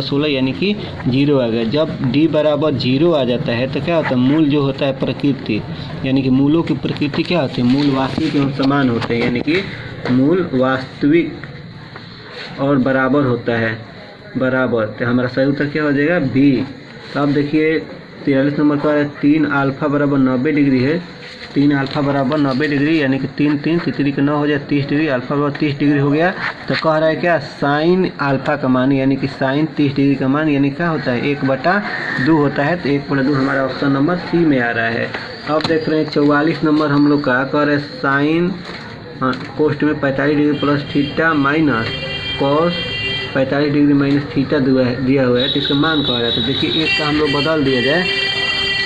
16 यानी कि 0 आ गया। जब d बराबर 0 आ जाता है तो क्या होता है, मूल जो होता है प्रकृति, यानी कि मूलों की प्रकृति क्या होती है, मूल वास्तविक एवं समान होते हैं, यानी कि मूल वास्तविक और बराबर होता है, बराबर। तो हमारा सही उत्तर क्या हो जाएगा बी। तो अब देखिए 43 नंबर का 3 अल्फा बराबर 90 डिग्री है, 3 अल्फा बराबर 90 डिग्री, यानी कि 3 3 3 के 9 हो जाए 30 डिग्री, अल्फा बराबर 30 डिग्री हो गया। तो कह रहा है क्या, साइन अल्फा का मान, यानी कि साइन 30 डिग्री का मान यानी क्या होता है 1/2 होता है। तो 1/2 हमारा ऑप्शन नंबर सी में आ रहा है। अब देख रहे हैं 44 नंबर हम लोग का कह रहे हैं साइन कोष्ट में 45 degree plus theta minus cos 45 degree minus theta दिया हुआ है, तो इसका मान कह रहा है। तो देखिए एक का हम लोग बदल दिया जाए,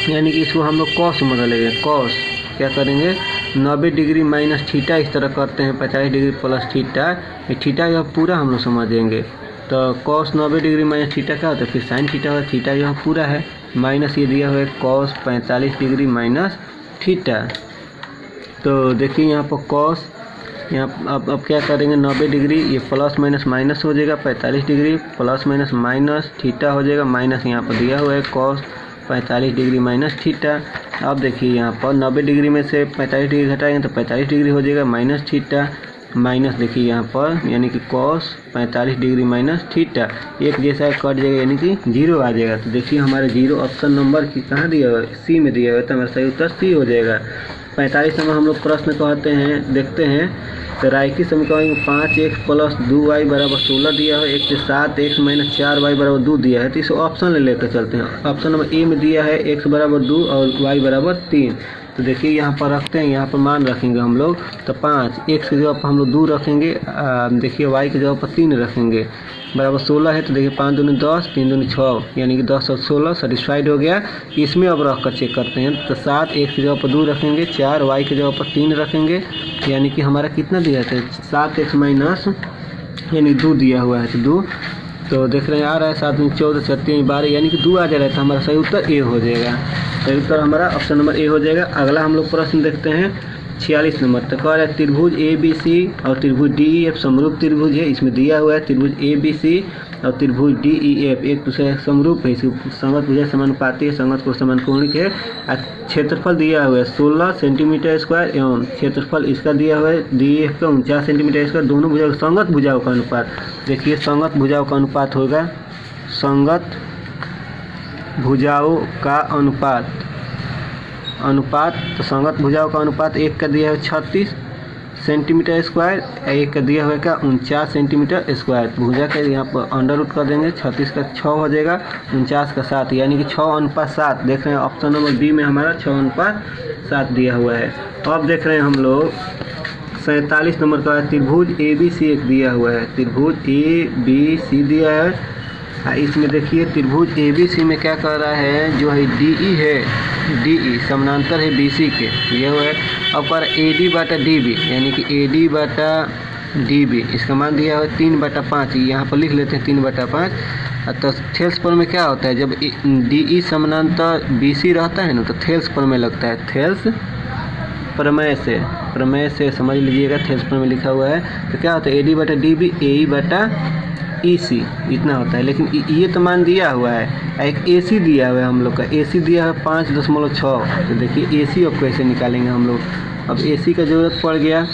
यानी कि इसको हम लोग कॉस में बदलेंगे। कॉस क्या करेंगे, 90 डिग्री माइनस थीटा इस तरह करते हैं, 45 डिग्री प्लस थीटा, ये थीटा यह पूरा हम लोग समझेंगे। तो कॉस 90 डिग्री माइनस थीटा क्या होता है, फिर साइन थीटा होता है, थीटा यह पूरा है, माइनस ये दिया हुआ है कॉस 45 डिग्री माइनस थीटा। तो देखिए यहाँ पर कॉस, यहाँ अब क्या करेंगे 90 डिग्री, ये प्लस माइनस माइनस हो जाएगा, 45 degree plus minus minus theta हो जाएगा, माइनस यहाँ पर दिया हुआ है कॉस 45 डिग्री माइनस थीटा। अब देखिए यहाँ पर 90 डिग्री में से 45 डिग्री घटाएंगे तो 45 डिग्री हो जाएगा माइनस थीटा, माइनस देखिए यहाँ पर यानी कि कॉस 45 डिग्री माइनस थीटा, एक जैसा कट जाएगा यानी कि 0 आ जाएगा। तो देखिए हमारे 0 ऑप्शन नंबर की कहाँ दिया हुआ है, सी में दिया हुआ है, तो हमारा सही उत्तर सी हो जाएगा। 45 नंबर हम लोग प्रश्न कहते हैं, देखते हैं। तो रायकी समीकरण 5x + 2y = 16 दिया है, 1 से 7x - 4y = 2 दिया है। तो इसे ऑप्शन ले लेकर चलते हैं। ऑप्शन नंबर ए में दिया है x = 2 और y = 3। तो देखिए यहाँ पर रखते हैं, यहाँ पर मान रखेंगे हम लोग तो 5, x की जगह पर हम लोग 2 रखेंगे, देखिए y की जगह पर 3 रखेंगे, बराबर 16 है। तो देखिए 5 दूनी 10, 3 दूनी 6, यानी कि 10 और 16 सेटिस्फाइड हो गया। इसमें अब रख कर चेक करते हैं तो 7 x की जगह पर 2 रखेंगे, 4 y की जगह पर 3 रखेंगे, यानी कि हमारा कितना दिया है 7x माइनस यानी 2 दिया हुआ है, तो 2 तो देख रहे हैं आ रहा है 7 दूनी 14, 4 3 12, यानी कि 2 आ जा रहा है। तो हमारा सही उत्तर ए हो जाएगा। सही उत्तर हमारा ऑप्शन नंबर ए हो जाएगा। अगला हम लोग प्रश्न देखते हैं 46 नंबर। तो कह रहा है त्रिभुज ABC और त्रिभुज DEF समरूप त्रिभुज है। इसमें दिया हुआ है त्रिभुज ABC और त्रिभुज DEF एक दूसरे समरूप है, इसकी संगत भुजा समानुपाती है, संगत कोण समकोणिक है। क्षेत्रफल दिया हुआ है 16 सेंटीमीटर स्क्वायर एवं क्षेत्रफल इसका दिया हुआ है DEF का 49 सेंटीमीटर स्क्वायर। दोनों भुजाओं संगत भुजाओं का अनुपात, देखिए संगत भुजाओं का अनुपात होगा, संगत भुजाओं का अनुपात तो संगत भुजाओं का अनुपात एक का दिया है 36 सेंटीमीटर स्क्वायर, एक का दिया हुआ है 49 सेंटीमीटर स्क्वायर। भुजा का यहाँ पर अंडर रूट कर देंगे, 36 का 6 हो जाएगा, 49 का 7, यानी कि 6:7। देख रहे हैं ऑप्शन नंबर बी में हमारा 6:7 दिया हुआ है। तो अब देख रहे हैं हम लोग 47 नंबर का त्रिभुज ABC एक दिया हुआ है, त्रिभुज ABC दिया है। इसमें देखिए त्रिभुज ABC में क्या कर रहा है, जो है DE है, DE समानांतर है BC के, ये हुआ है। अब कर AD बटा DB, यानी कि AD बटा DB इसका मान दिया हुआ 3/5, यहाँ पर लिख लेते हैं 3/5। तो थेल्स पर में क्या होता है, जब DE समानांतर BC रहता है ना तो थेल्स पर में लगता है, थेल्स प्रमेय से समझ लीजिएगा, थेल्स पर में लिखा हुआ है। तो क्या होता है AD बटा DB AE बटा EC इतना होता है। लेकिन ये तो मान दिया हुआ है, एक AC दिया हुआ है हम लोग का, AC दिया है 5.6। तो देखिए AC अब कैसे निकालेंगे हम लोग, अब AC का ज़रूरत पड़ गया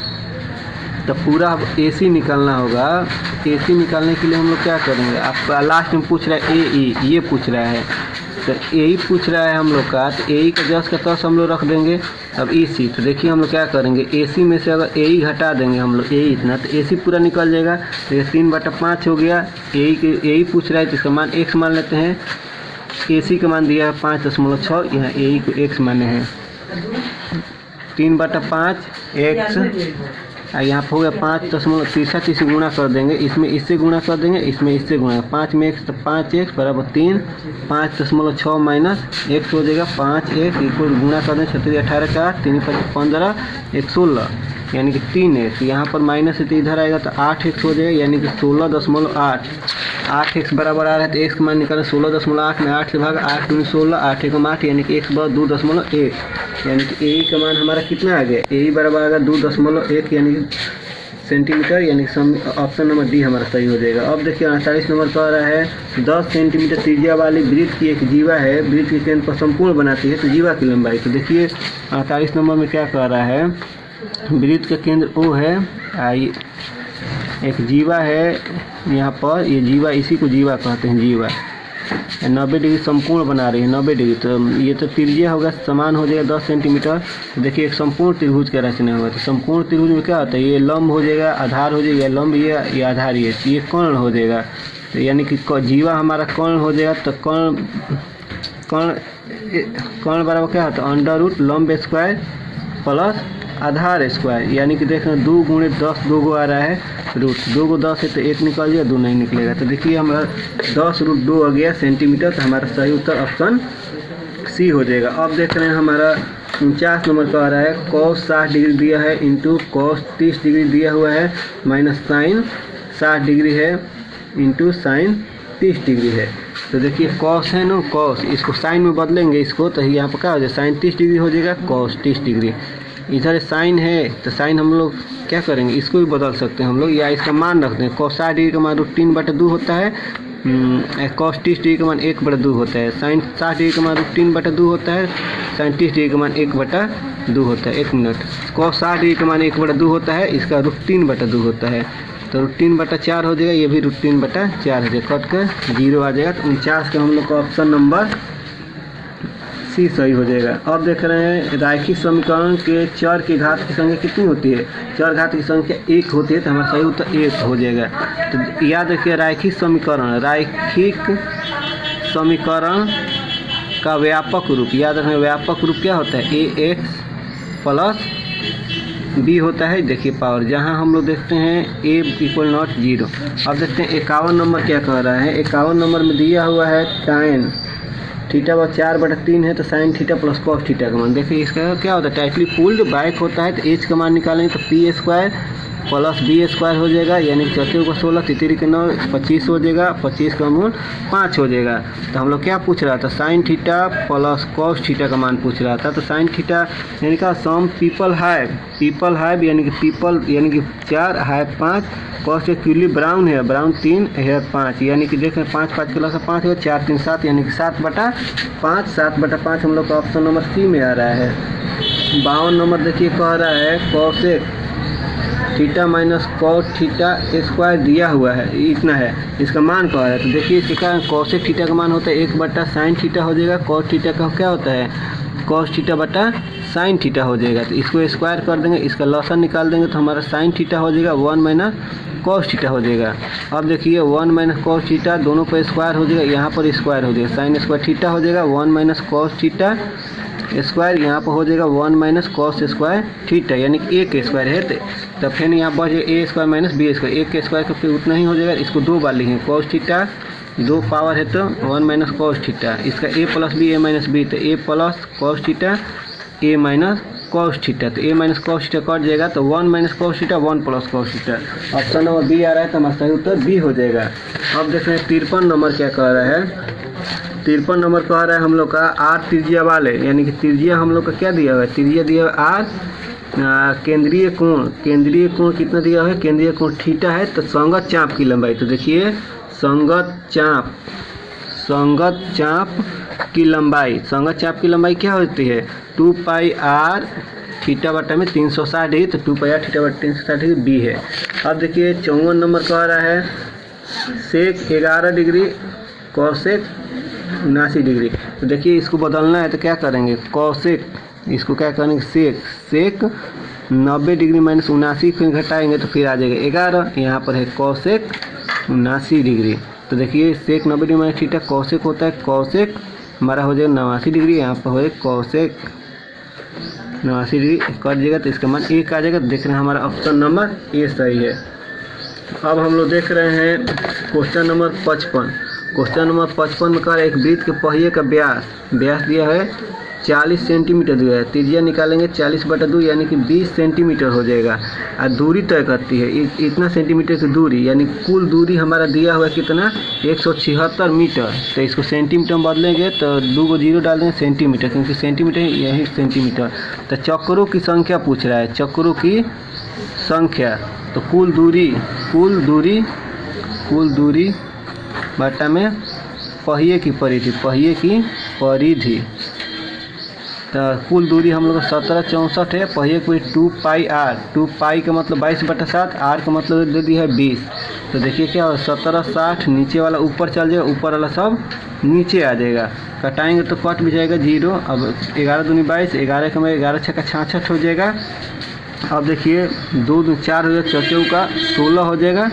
तो पूरा अब AC निकालना होगा। AC निकालने के लिए हम लोग क्या करेंगे, आपका लास्ट में पूछ रहा है AE, ये पूछ रहा है तो AE पूछ रहा है हम लोग का, तो AE का जस का तस हम लोग रख देंगे। अब EC तो देखिए हम लोग क्या करेंगे, AC में से अगर AE घटा देंगे हम लोग AE इतना, तो AC पूरा निकल जाएगा। तो ये 3/5 हो गया। AE पूछ रहा है तो इसका मान x मान लेते हैं। AC का मान दिया है 5.6, यहाँ AE को x माने हैं 3/5 x, यहाँ पर हो गया 5.3 गुणा कर देंगे, इसमें इससे गुणा कर देंगे, इसमें इससे गुणा, 5 में x तो 5x बराबर 3, 5.6 माइनस x हो जाएगा 5x इक्वल गुणा कर दें 36 18 का 3 5 15 1 16, यानी कि 3x। यहाँ पर माइनस है तो इधर आएगा तो 8x हो जाएगा, यानी कि 16.8। 8x बराबर आ रहा है तो x का मान निकालें 16.8 में 8 से भाग 8 दूनी 16, 8 एकम 8, यानी कि x बराबर 2.1, यानी कि AE का मान हमारा कितना आ गया, AE बराबर आ गया 2.1 यानी कि सेंटीमीटर, यानी ऑप्शन नंबर डी हमारा सही हो जाएगा। अब देखिए 48 नंबर पर आ रहा है 10 सेंटीमीटर त्रिज्या वाली वृत्त की एक जीवा है, वृत्त के केंद्र पर संपूर्ण बनाती है तो जीवा की लंबाई। तो देखिए 48 नंबर में क्या कह रहा है, वृत्त का केंद्र O है, एक जीवा है यहाँ पर, ये जीवा, इसी को जीवा कहते हैं, जीवा 90 डिग्री संपूर्ण बना रही है 90 डिग्री। तो ये तो त्रिज्या होगा समान हो जाएगा 10 सेंटीमीटर। तो देखिए एक संपूर्ण त्रिभुज का रचना होगा, तो संपूर्ण त्रिभुज में क्या होता है, ये लंब हो जाएगा, आधार हो जाएगा, लंब ये आधार ये कर्ण हो जाएगा। तो यानी कि जीवा हमारा कर्ण हो जाएगा। तो कर्ण बराबर क्या होता है, अंडर रूट लंब स्क्वायर प्लस आधार स्क्वायर, यानी कि देख रहे हैं 2 गुणे 10, 2 गो आ रहा है रूट, 2 को 10 है तो 1 निकल गया, 2 नहीं निकलेगा। तो देखिए हमारा 10√2 आ गया सेंटीमीटर। तो हमारा सही उत्तर ऑप्शन सी हो जाएगा। अब देख रहे हैं हमारा 49 नंबर का आ रहा है cos 60 डिग्री दिया है इंटू cos 30 डिग्री दिया हुआ है माइनस साइन 60 डिग्री है इंटू साइन 30 डिग्री है। तो देखिए cos है ना, cos इसको साइन में बदलेंगे इसको, तो यहाँ पर क्या हो जाएगा, साइन 30 डिग्री हो जाएगा cos 30 डिग्री। इधर साइन है तो साइन हम लोग क्या करेंगे, इसको भी बदल सकते हैं हम लोग, या इसका मान रखते हैं। cos 60 डिग्री का मान √3/2 होता है, cos 30 डिग्री का मान 1/2 होता है, साइन 60 डिग्री का मान √3/2 होता है, साइन 30 डिग्री का मान 1/2 होता है। 1 मिनट, cos 60 डिग्री का मान 1/2 होता है, इसका √3/2 होता है, तो √3/4 हो जाएगा, ये भी √3/4 हो जाएगा, कट कर 0 आ जाएगा। तो 49 का हम लोग का ऑप्शन नंबर सी सही हो जाएगा। अब देख रहे हैं रैखिक समीकरण के चर की घात की संख्या कितनी होती है, चर घात की संख्या 1 होती है, तो हमारा सही उत्तर 1 हो जाएगा। तो याद रखिए रैखिक समीकरण का व्यापक रूप, याद रखना व्यापक रूप क्या होता है, ax प्लस बी होता है। देखिए पावर, जहाँ हम लोग देखते हैं ए इक्वल नॉट 0। अब देखते हैं 51 नंबर क्या कह रहा है। 51 नंबर में दिया हुआ है tan थीटा व 4/3 है, तो sine theta plus cos theta का मान। देखिए इसका क्या होता है, टाइटली पुल्ड बैक होता है, तो एच का मान निकालेंगे तो p² प्लस b² हो जाएगा, यानी कि 4 को 16, 3 के 9, 25 हो जाएगा, 25 का मूल 5 हो जाएगा। तो हम लोग क्या पूछ रहा था, sine theta plus cos theta का मान पूछ रहा था। तो साइन थीटा यानी कि सम पीपल हैव यानी कि पीपल यानी कि 4 है 5, कॉस एक्चुअली ब्राउन है, ब्राउन 3 है 5, यानी कि देखें 5 5 क्लास 5 है, 4 3 7 यानी कि 7/5, 7/5 हम लोग का ऑप्शन नंबर सी में आ रहा है। 52 नंबर देखिए कह रहा है cosec theta minus cos theta square दिया हुआ है, इतना है, इसका मान कह रहा है। तो देखिए इसके क्या कॉसेक थीटा का मान होता है 1/sin थीटा हो जाएगा, कॉस थीटा का क्या होता है कॉस थीटा/sin थीटा हो जाएगा। तो इसको स्क्वायर कर देंगे, इसका लॉसन निकाल देंगे तो हमारा sin थीटा हो जाएगा 1 - cos थीटा हो जाएगा। अब देखिए 1 - cos थीटा दोनों पर स्क्वायर हो जाएगा, यहाँ पर स्क्वायर हो जाएगा, sin स्क्वायर थीटा हो जाएगा 1 - cos थीटा स्क्वायर, यहाँ पर हो जाएगा 1 - cos स्क्वायर थीटा, यानी कि एक स्क्वायर है। तो फिर यहाँ बढ़ जाएगा a² - b², एक के स्क्वायर का फिर उतना ही हो जाएगा। इसको 2 बार लिखेंगे, cos थीटा 2 पावर है तो 1 - cos थीटा, इसका a + b a - b, तो a plus cos theta a - cos theta, तो a - cos थीटा कट जाएगा, तो 1 - cos theta 1 + cos theta. Option number B आ रहा है, तो हमारा सही उत्तर बी हो जाएगा। अब देख रहे हैं 53 नंबर क्या कह रहा है। 53 नंबर कह रहा है हम लोग का आर त्रिज्या वाले, यानी कि त्रिज्या हम लोग का क्या दिया हुआ है, त्रिज्या दिया हुआ है आर, केंद्रीय कोण कितना दिया हुआ है, केंद्रीय कोण थीटा है, तो संगत चाप की लंबाई। तो देखिए संगत चाप की लंबाई क्या होती है 2πr थीटा बटा में 360 डिग्री, तो 2πr थीटा बटा 360 डिग्री बी है। अब देखिए 54 नंबर कह रहा है सेक 11 डिग्री कॉसेक 79 डिग्री। तो देखिए इसको बदलना है तो क्या करेंगे, कॉसेक इसको क्या करेंगे सेक 90 डिग्री माइनस 79, फिर घटाएंगे तो फिर आ जाएगा 11, यहाँ पर है कॉसेक 79 डिग्री। तो देखिए सेक 90 डिग्री माइनस थीटा कॉसेक होता है, कॉसेक हमारा हो जाएगा 89 डिग्री, यहाँ पर हो जाएगा कॉसेक 89 डिग्री कट जाएगा, तो इसका मान 1 आ जाएगा। देख रहे हैं हमारा ऑप्शन नंबर ए सही है। अब हम लोग देख रहे हैं क्वेश्चन नंबर 55। क्वेश्चन नंबर 55 में कह रहा है एक वृत्त के पहिए का व्यास दिया है 40 सेंटीमीटर दिया है, त्रिज्या निकालेंगे 40/2 यानी कि 20 सेंटीमीटर हो जाएगा, और दूरी तय करती है इतना सेंटीमीटर की दूरी, यानी कुल दूरी हमारा दिया हुआ है कितना 176 मीटर। तो इसको सेंटीमीटर में बदलेंगे तो 2 को 0 डाल देंगे सेंटीमीटर, क्योंकि सेंटीमीटर यही सेंटीमीटर। तो चक्रों की संख्या पूछ रहा है, चक्रों की संख्या, तो कुल दूरी बटा में पहिए की परिधि, तो कुल दूरी हम लोग 1764 है, पहिए कोई 2πr, 2π का मतलब 22/7, r का मतलब दे दिया है 20। तो देखिए क्या हो 1760 नीचे वाला ऊपर चल जाएगा, ऊपर वाला सब नीचे आ जाएगा, कटाएंगे तो कट भी जाएगा 0। अब 11 दूनी 22, 11 का 11 छक्का 66 हो जाएगा। अब देखिए 2 दूनी 4 हो जाएगा, 4 चौका 16 हो जाएगा,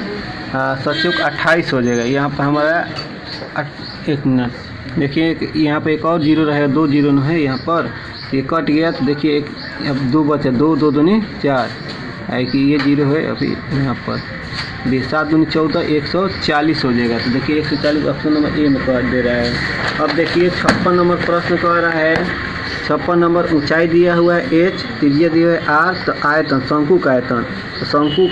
7 चौका 28 हो जाएगा। यहाँ पर हमारा 1 मिनट देखिए यहाँ पे एक और 0 रहेगा, 2 0 है यहाँ पर, ये कट गया। तो देखिए एक अब 2 बचा, 2 2 दूनी 4 है कि ये 0 है अभी यहाँ पर, 7 दूनी 14 140 हो जाएगा। तो देखिए 140 ऑप्शन नंबर ए में कर दे रहा है। अब देखिए 56 नंबर प्रश्न कह रहा है, 56 नंबर ऊंचाई दिया हुआ है h, त्रिज्या दिया हुआ है r, तो आयतन शंकु का आयतन, तो शंकु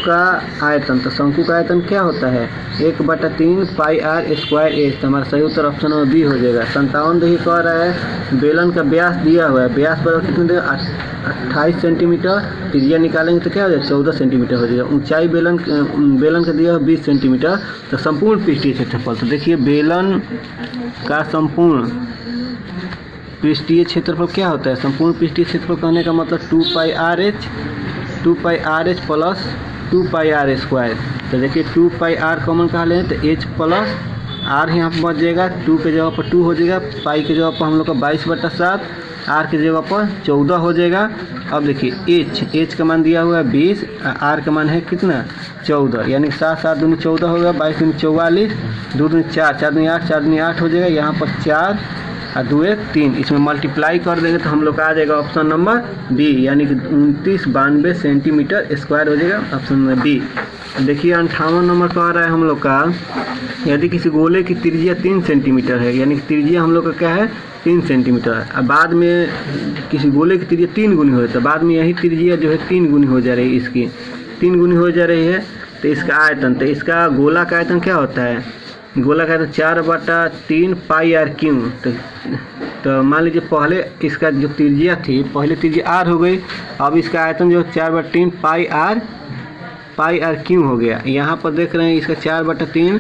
का आयतन क्या होता है 1/3 πr² h। तो हमारा सही उत्तर ऑप्शन नंबर बी हो जाएगा। 57 देखिए कह रहा है बेलन का व्यास दिया हुआ है, व्यास पर कितने देगा 28 सेंटीमीटर, त्रिज्या निकालेंगे तो क्या हो जाएगा 14 सेंटीमीटर हो जाएगा। ऊंचाई बेलन का दिया हुआ 20 सेंटीमीटर, तो संपूर्ण पृष्ठीय क्षेत्रफल, तो देखिए बेलन का संपूर्ण पृष्ठीय क्षेत्रफल क्या होता है, संपूर्ण पृष्ठीय क्षेत्रफल कहने का मतलब 2πrh प्लस 2πr²। तो देखिए 2πr कॉमन कहाँ लें तो h प्लस r यहाँ पर बच जाएगा, 2 के जगह पर 2 हो जाएगा, पाई के जगह पर हम लोग का 22/7, r के जगह पर 14 हो जाएगा। अब देखिए h का मान दिया हुआ है 20, r का मान है कितना 14, यानी 7 7 दूनी 14 होगा, 22 दूनी 44, 2 दूनी 4, 4 दूनी 8, 4 दूनी 8 हो जाएगा। यहाँ पर 4 और 2 1 3, इसमें मल्टीप्लाई कर देंगे तो हम लोग का आ जाएगा ऑप्शन नंबर बी, यानी कि 2992 सेंटीमीटर स्क्वायर हो जाएगा ऑप्शन नंबर बी। देखिए 58 नंबर कह रहा है हम लोग का, यदि किसी गोले की त्रिज्या 3 सेंटीमीटर है, यानी कि त्रिज्या हम लोग का क्या है 3 सेंटीमीटर है, अब बाद में किसी गोले की त्रिज्या 3 गुनी हो जाता है, बाद में यही त्रिज्या जो है 3 गुनी हो जा रही है, इसकी 3 गुनी हो जा रही है, तो इसका आयतन, तो इसका गोला का आयतन क्या होता है, गोला का आयतन 4/3 पाई आर क्यू। तो मान लीजिए पहले इसका जो त्रिज्या थी, पहले त्रिज्या आर हो गई, अब इसका आयतन जो 4/3 पाई आर क्यू हो गया। यहाँ पर देख रहे हैं इसका 4/3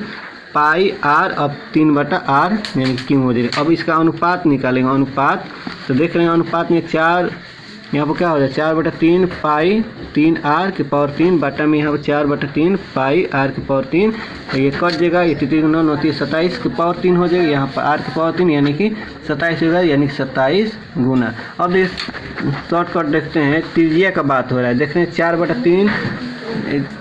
पाई आर, अब 3/r यानी क्यू हो जाएगा। अब इसका अनुपात निकालेंगे, अनुपात, तो देख रहे हैं अनुपात में 4, यहाँ पर क्या हो जाए 4/3 पाई 3r की पावर 3 बटा में यहाँ पर 4/3 पाई r की पावर 3, तो ये कट जाएगा, ये 3 9 9 27 की पावर 3 हो जाएगा, यहाँ पर r की पावर 3 यानी कि 27 होगा, यानी कि 27 गुना। अब ये शॉर्टकट देखते हैं, त्रिज्या का बात हो रहा है, देख रहे हैं 4/3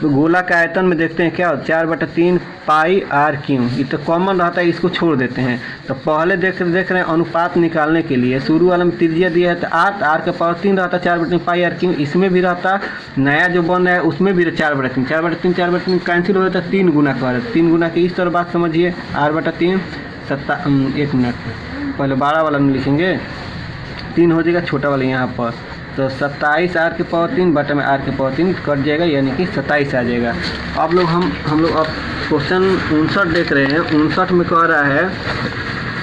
गोला का आयतन में देखते हैं क्या हो 4/3 पाई आर क्यू, ये तो कॉमन रहता है, इसको छोड़ देते हैं। तो पहले देख रहे हैं अनुपात निकालने के लिए शुरू वाला में त्रिज्या दिया है तो आर का पावर 3 रहता 4/3 पाई आर क्यू, इसमें भी रहता, नया जो बन रहा है उसमें भी 4/3 कैंसिल हो जाता है, 3 गुना कर 3 गुना की इस तरह बात समझिए, r/3 1 मिनट पहले बड़ा वाला में लिखेंगे, 3 हो जाएगा छोटा वाला यहाँ पर, तो 27 r की पावर 3 बटा में r की पावर 3 कट जाएगा, यानी कि 27 आ जाएगा। अब लोग हम लोग अब क्वेश्चन 59 देख रहे हैं। 59 में कह रहा है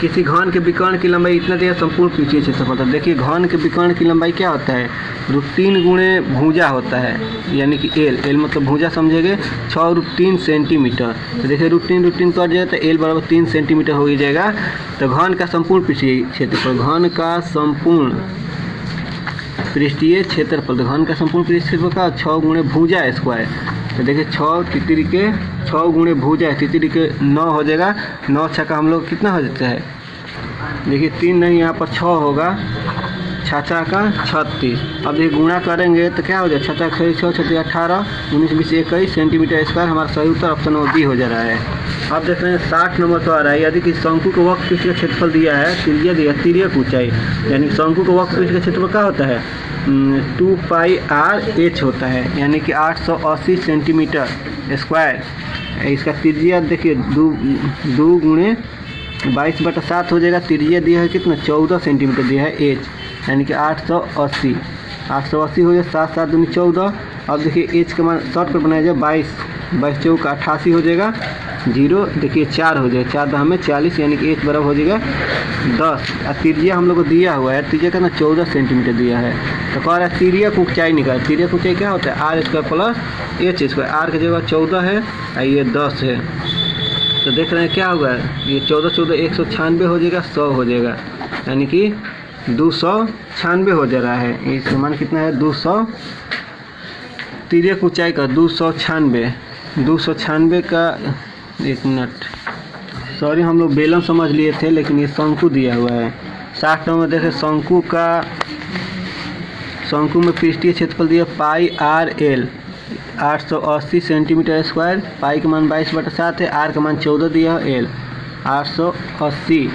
किसी घन के विकर्ण की लंबाई इतना दिया संपूर्ण पृष्ठीय क्षेत्रफल। देखिए घन के विकर्ण की लंबाई क्या होता है, √3 गुणे भुजा होता है, यानी कि एल मतलब भुजा समझेंगे 6√3 सेंटीमीटर। तो देखिए √3 कट जाए तो एल बराबर 3 सेंटीमीटर हो जाएगा। तो घन का संपूर्ण पृष्ठीय क्षेत्रफल, घन का संपूर्ण पृष्ठीय क्षेत्रफल, तो घन का संपूर्ण पृष्ठीय क्षेत्रफल का 6 गुणे भुजा स्क्वायर। तो देखिए 6 तितरी के 6 गुणे भुजा, तितरी के 9 हो जाएगा, 9 छक्का हम लोग कितना हो जाता है, देखिए 3 नहीं यहाँ पर 6 होगा, 6 का 36। अब देखिए गुणा करेंगे तो क्या हो जाए 6 6 6 18 19 20 21 सेंटीमीटर स्क्वायर, हमारा सही उत्तर ऑप्शन नंबर बी हो जा रहा है। अब देख रहे हैं 60 नंबर का आ रहा है, यदि किसी शंकु को वक्र पृष्ठ का क्षेत्रफल दिया है, त्रिज्या दिया तिर्यक ऊंचाई, यानी शंकु को वक्र पृष्ठ का क्षेत्रफल क्या होता है 2 पाई आर एच होता है, यानी कि 880 सेंटीमीटर स्क्वायर। इसका त्रिज्या देखिए 2 गुणे 22/7 हो जाएगा, त्रिज्या दिया है कितना 14 सेंटीमीटर दिया है एच, यानी कि 880 हो जाए, 7 7 दूनी 14। अब देखिए एच का मान शॉर्ट पर बनाया जाए 22 चौक 88 हो जाएगा, 0 देखिए 4 हो जाएगा, 4 हमें 40, यानी कि एच बराबर हो जाएगा 10। और त्रिज्या हम लोग को दिया हुआ है, त्रिज्या का ना 14 सेंटीमीटर दिया है। तो कह रहा है तिर्यक ऊंचाई निकाल, तिर्यक ऊंचाई क्या होता है r² plus H square, r की जगह 14 है और ये 10 है। तो देख रहे हैं क्या होगा, ये 14 14 196 हो जाएगा, 100 हो जाएगा, यानी कि 296 हो जा रहा है। इसका मान कितना है 200, तिर्यक ऊंचाई का 296 का 1 मिनट, सॉरी हम लोग बेलन समझ लिए थे, लेकिन ये शंकु दिया हुआ है। 60 नंबर देखें शंकु में पृष्ठीय क्षेत्रफल दिया पाई आर एल 880 सेंटीमीटर स्क्वायर, पाई का मान 22/7 है, आर का मान 14 दिया है, एल 880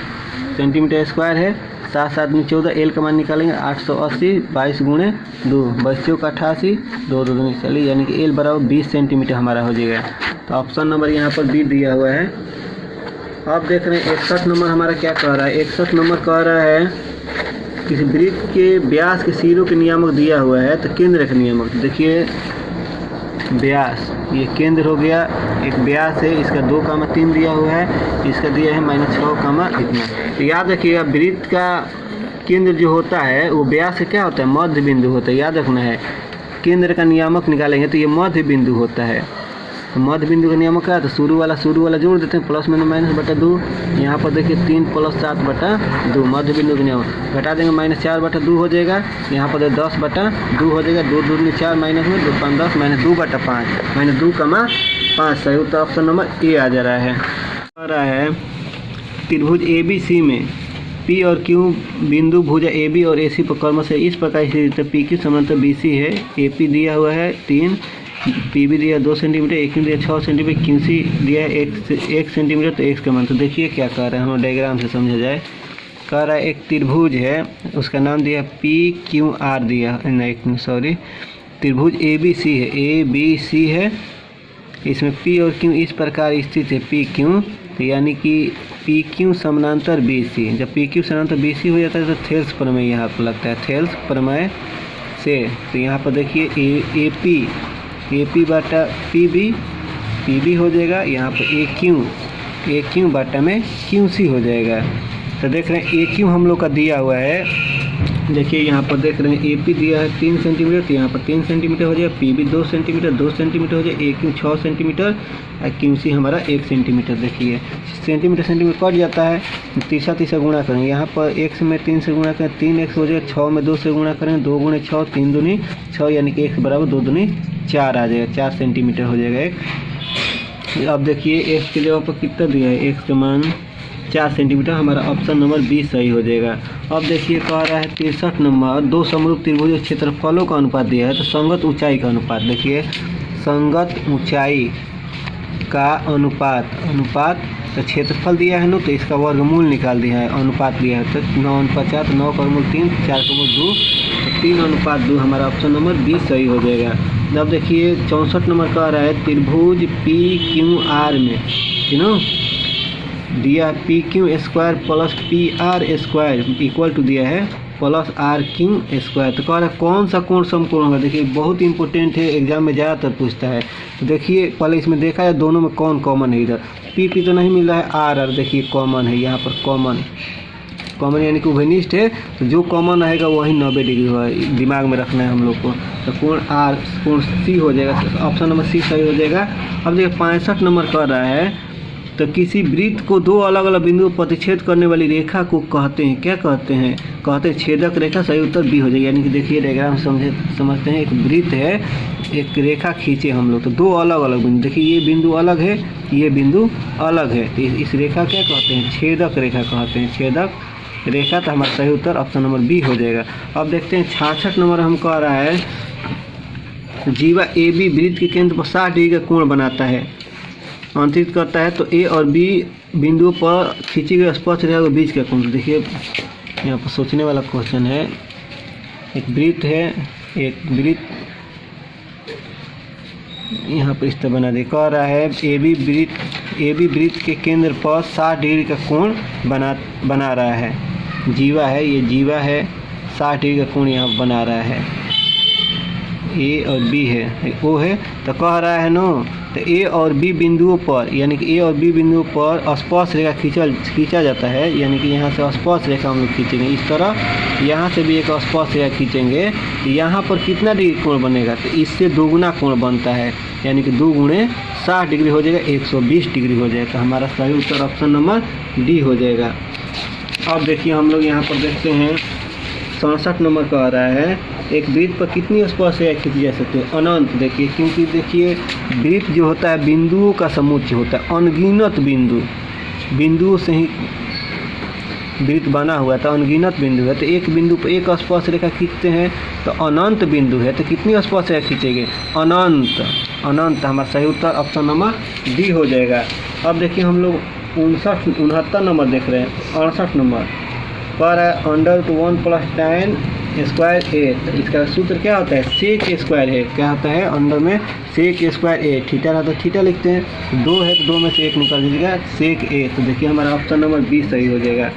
सेंटीमीटर स्क्वायर है, 7 7 में 14, एल का मान निकालेंगे 880 22 गुणे 2 22 चौक 88 2 2 दूनी 40, यानी कि एल बराबर 20 सेंटीमीटर हमारा हो जाएगा। तो ऑप्शन नंबर यहाँ पर बी दिया हुआ है। अब देख रहे हैं 61 नंबर हमारा क्या कह रहा है, 61 नंबर कह रहा है किसी वृत्त के व्यास के सिरों के नियामक दिया हुआ है, तो केंद्र का नियामक, देखिए व्यास ये केंद्र हो गया, एक व्यास है, इसका 2,3 दिया हुआ है, इसका दिया है -6, इतना। तो याद रखिएगा वृत्त का केंद्र जो होता है वो व्यास से क्या होता है मध्य बिंदु होता है, याद रखना है। केंद्र का नियामक निकालेंगे तो ये मध्य बिंदु होता है, तो मध्य बिंदु का नियामक क्या है, तो शुरू वाला जोड़ देते हैं, प्लस में -/2, यहाँ पर देखिए 3 + 7/2 मध्य बिंदु का नियामक, घटा देंगे -4/2 हो जाएगा, यहाँ पर 10/2 हो जाएगा, 2 दूनी 4 -2 5 10 -2/5 -2,5, सही उत्तर ऑप्शन नंबर ए आ जा रहा है। त्रिभुज ABC में P और Q बिंदु भुजा AB और AC पर क्रमशः इस प्रकार से PQ समांतर BC है, AP दिया हुआ है 3, PB दिया 2 सेंटीमीटर, AQ दिया 6 सेंटीमीटर, QC दिया है 1 सेंटीमीटर, तो x का मान, तो देखिए क्या कर रहे हैं हम डायग्राम से समझा जाए। कह रहा है एक त्रिभुज है, उसका नाम दिया पी क्यू आर दिया, नहीं सॉरी, त्रिभुज ए बी सी है, ए बी सी है, इसमें पी और क्यू इस प्रकार स्थित है, पी क्यू, तो यानी कि पी क्यू समानांतर बी सी। जब पी क्यू समानांतर बी सी हो जाता है तो थेल्स प्रमेय यहाँ पर लगता है, थेल्स प्रमेय से। तो यहाँ पर देखिए ए पी बटा पी बी हो जाएगा, यहाँ पर ए क्यू बटा में क्यू सी हो जाएगा। तो देख रहे हैं ए क्यू हम लोग का दिया हुआ है, देखिए यहाँ पर देख रहे हैं ए पी दिया है 3 सेंटीमीटर, तो यहाँ पर 3 सेंटीमीटर हो जाएगा, पी बी 2 सेंटीमीटर हो जाएगा, ए क्यू 6 सेंटीमीटर और क्यू सी हमारा 1 सेंटीमीटर। देखिए सेंटीमीटर कट जाता है, तीसरा गुणा करें, यहाँ पर x में 3 से गुणा करें 3x हो जाएगा, 6 में 2 से गुणा करें 2 गुणे 6, 3 दूनी 6, यानी कि x बराबर 2 दूनी 4 आ जाएगा, 4 सेंटीमीटर हो जाएगा x। अब देखिए x की जगह पर कितना दिया है, x का मान 4 सेंटीमीटर, हमारा ऑप्शन नंबर 20 सही हो जाएगा। अब देखिए कह रहा है 63 नंबर, दो समरूप त्रिभुज क्षेत्रफलों का अनुपात दिया है, तो संगत ऊंचाई का अनुपात। देखिए संगत ऊंचाई का अनुपात तो क्षेत्रफल दिया है ना, तो इसका वर्गमूल निकाल दिया है, अनुपात दिया है, तो 9×50, 9 का वर्गमूल 3, 4 का वर्गमूल 2, तो 3:2 हमारा ऑप्शन नंबर 20 सही हो जाएगा। अब देखिए 64 नंबर कह रहा है त्रिभुज पी क्यू आर में, यू नो दिया P Q square plus P R square equal to दिया है प्लस आर क्यू स्क्वायर। तो कह रहा है कौन सा कोण समकोण होगा। देखिए बहुत इंपॉर्टेंट है, एग्जाम में ज़्यादातर पूछता है। तो देखिए पहले इसमें देखा है दोनों में कौन कॉमन है, इधर पी तो नहीं मिल रहा है, आर देखिए कॉमन है, यहाँ पर कॉमन यानी कि उभयनिष्ठ है, तो जो कॉमन आएगा वही 90 डिग्री होगा, दिमाग में रखना है हम लोग को। तो कोण सी हो जाएगा, तो ऑप्शन नंबर सी सही हो जाएगा। अब देखिए 65 नंबर कह रहा है तो किसी वृत्त को दो अलग अलग बिंदुओं पर प्रतिच्छेद करने वाली रेखा को कहते हैं, क्या कहते हैं, कहते हैं छेदक रेखा। सही उत्तर बी हो जाएगा। यानी कि देखिए डायग्राम समझते हैं, एक वृत्त है, एक रेखा खींचे हम लोग, तो दो अलग अलग बिंदु, देखिए ये बिंदु अलग है, ये बिंदु अलग है, तो इस रेखा क्या कहते हैं, छेदक रेखा कहते हैं, छेदक रेखा। तो हमारा सही उत्तर ऑप्शन नंबर बी हो जाएगा। अब देखते हैं 66 नंबर हम कह रहा है जीवा ए बी वृत्त के केंद्र पर 60 डिग्री का कोण बनाता है, अंतरित करता है, तो ए और बी बिंदुओं पर खींची गई स्पर्श रेखा के बीच का कोण। देखिए यहाँ पर सोचने वाला क्वेश्चन है, एक वृत्त है, एक वृत्त यहाँ पर इस तरह बना दे, कह रहा है ए बी वृत्त के केंद्र पर 60 डिग्री का कोण बना रहा है। जीवा है, ये जीवा है, 60 डिग्री का कोण यहाँ बना रहा है। ए और बी है, ओ है, तो कह रहा है नो, तो ए और बी बिंदुओं पर, यानी कि ए और बी बिंदुओं पर स्पर्श रेखा खींचा जाता है, यानी कि यहाँ से स्पर्श रेखा हम लोग खींचेंगे इस तरह, यहाँ से भी एक स्पर्श रेखा खींचेंगे, यहाँ पर कितना डिग्री कोण बनेगा, तो इससे दोगुना कोण बनता है, यानी कि 2 गुणे 60 डिग्री हो जाएगा, 120 डिग्री हो जाएगा। तो हमारा सही उत्तर ऑप्शन नंबर डी हो जाएगा। अब देखिए हम लोग यहाँ पर देखते हैं 67 नंबर कह रहा है एक वृत्त पर कितनी स्पर्श रेखा खींची जा सकती है, अनंत। देखिए क्योंकि देखिए वृत्त जो होता है बिंदुओं का समुच्चय होता है, अनगिनत बिंदुओं से ही वृत्त बना हुआ है, तो अनगिनत बिंदु है, तो एक बिंदु पर एक स्पर्श रेखा खींचते हैं तो अनंत बिंदु है, तो कितनी स्पर्श रेखा खींचेंगे, अनंत। हमारा सही उत्तर ऑप्शन नंबर डी हो जाएगा। अब देखिए हम लोग 69 नंबर देख रहे हैं, 68 नंबर पर √1 + tan स्क्वायर ए, इसका सूत्र क्या होता है, सेक स्क्वायर है, क्या होता है अंडर में सेक स्क्वायर ए, थीटा रहा तो थीटा लिखते हैं, 2 है तो 2 में से 1 निकाल दीजिएगा, सेक ए। तो देखिए हमारा ऑप्शन नंबर 20 सही हो जाएगा।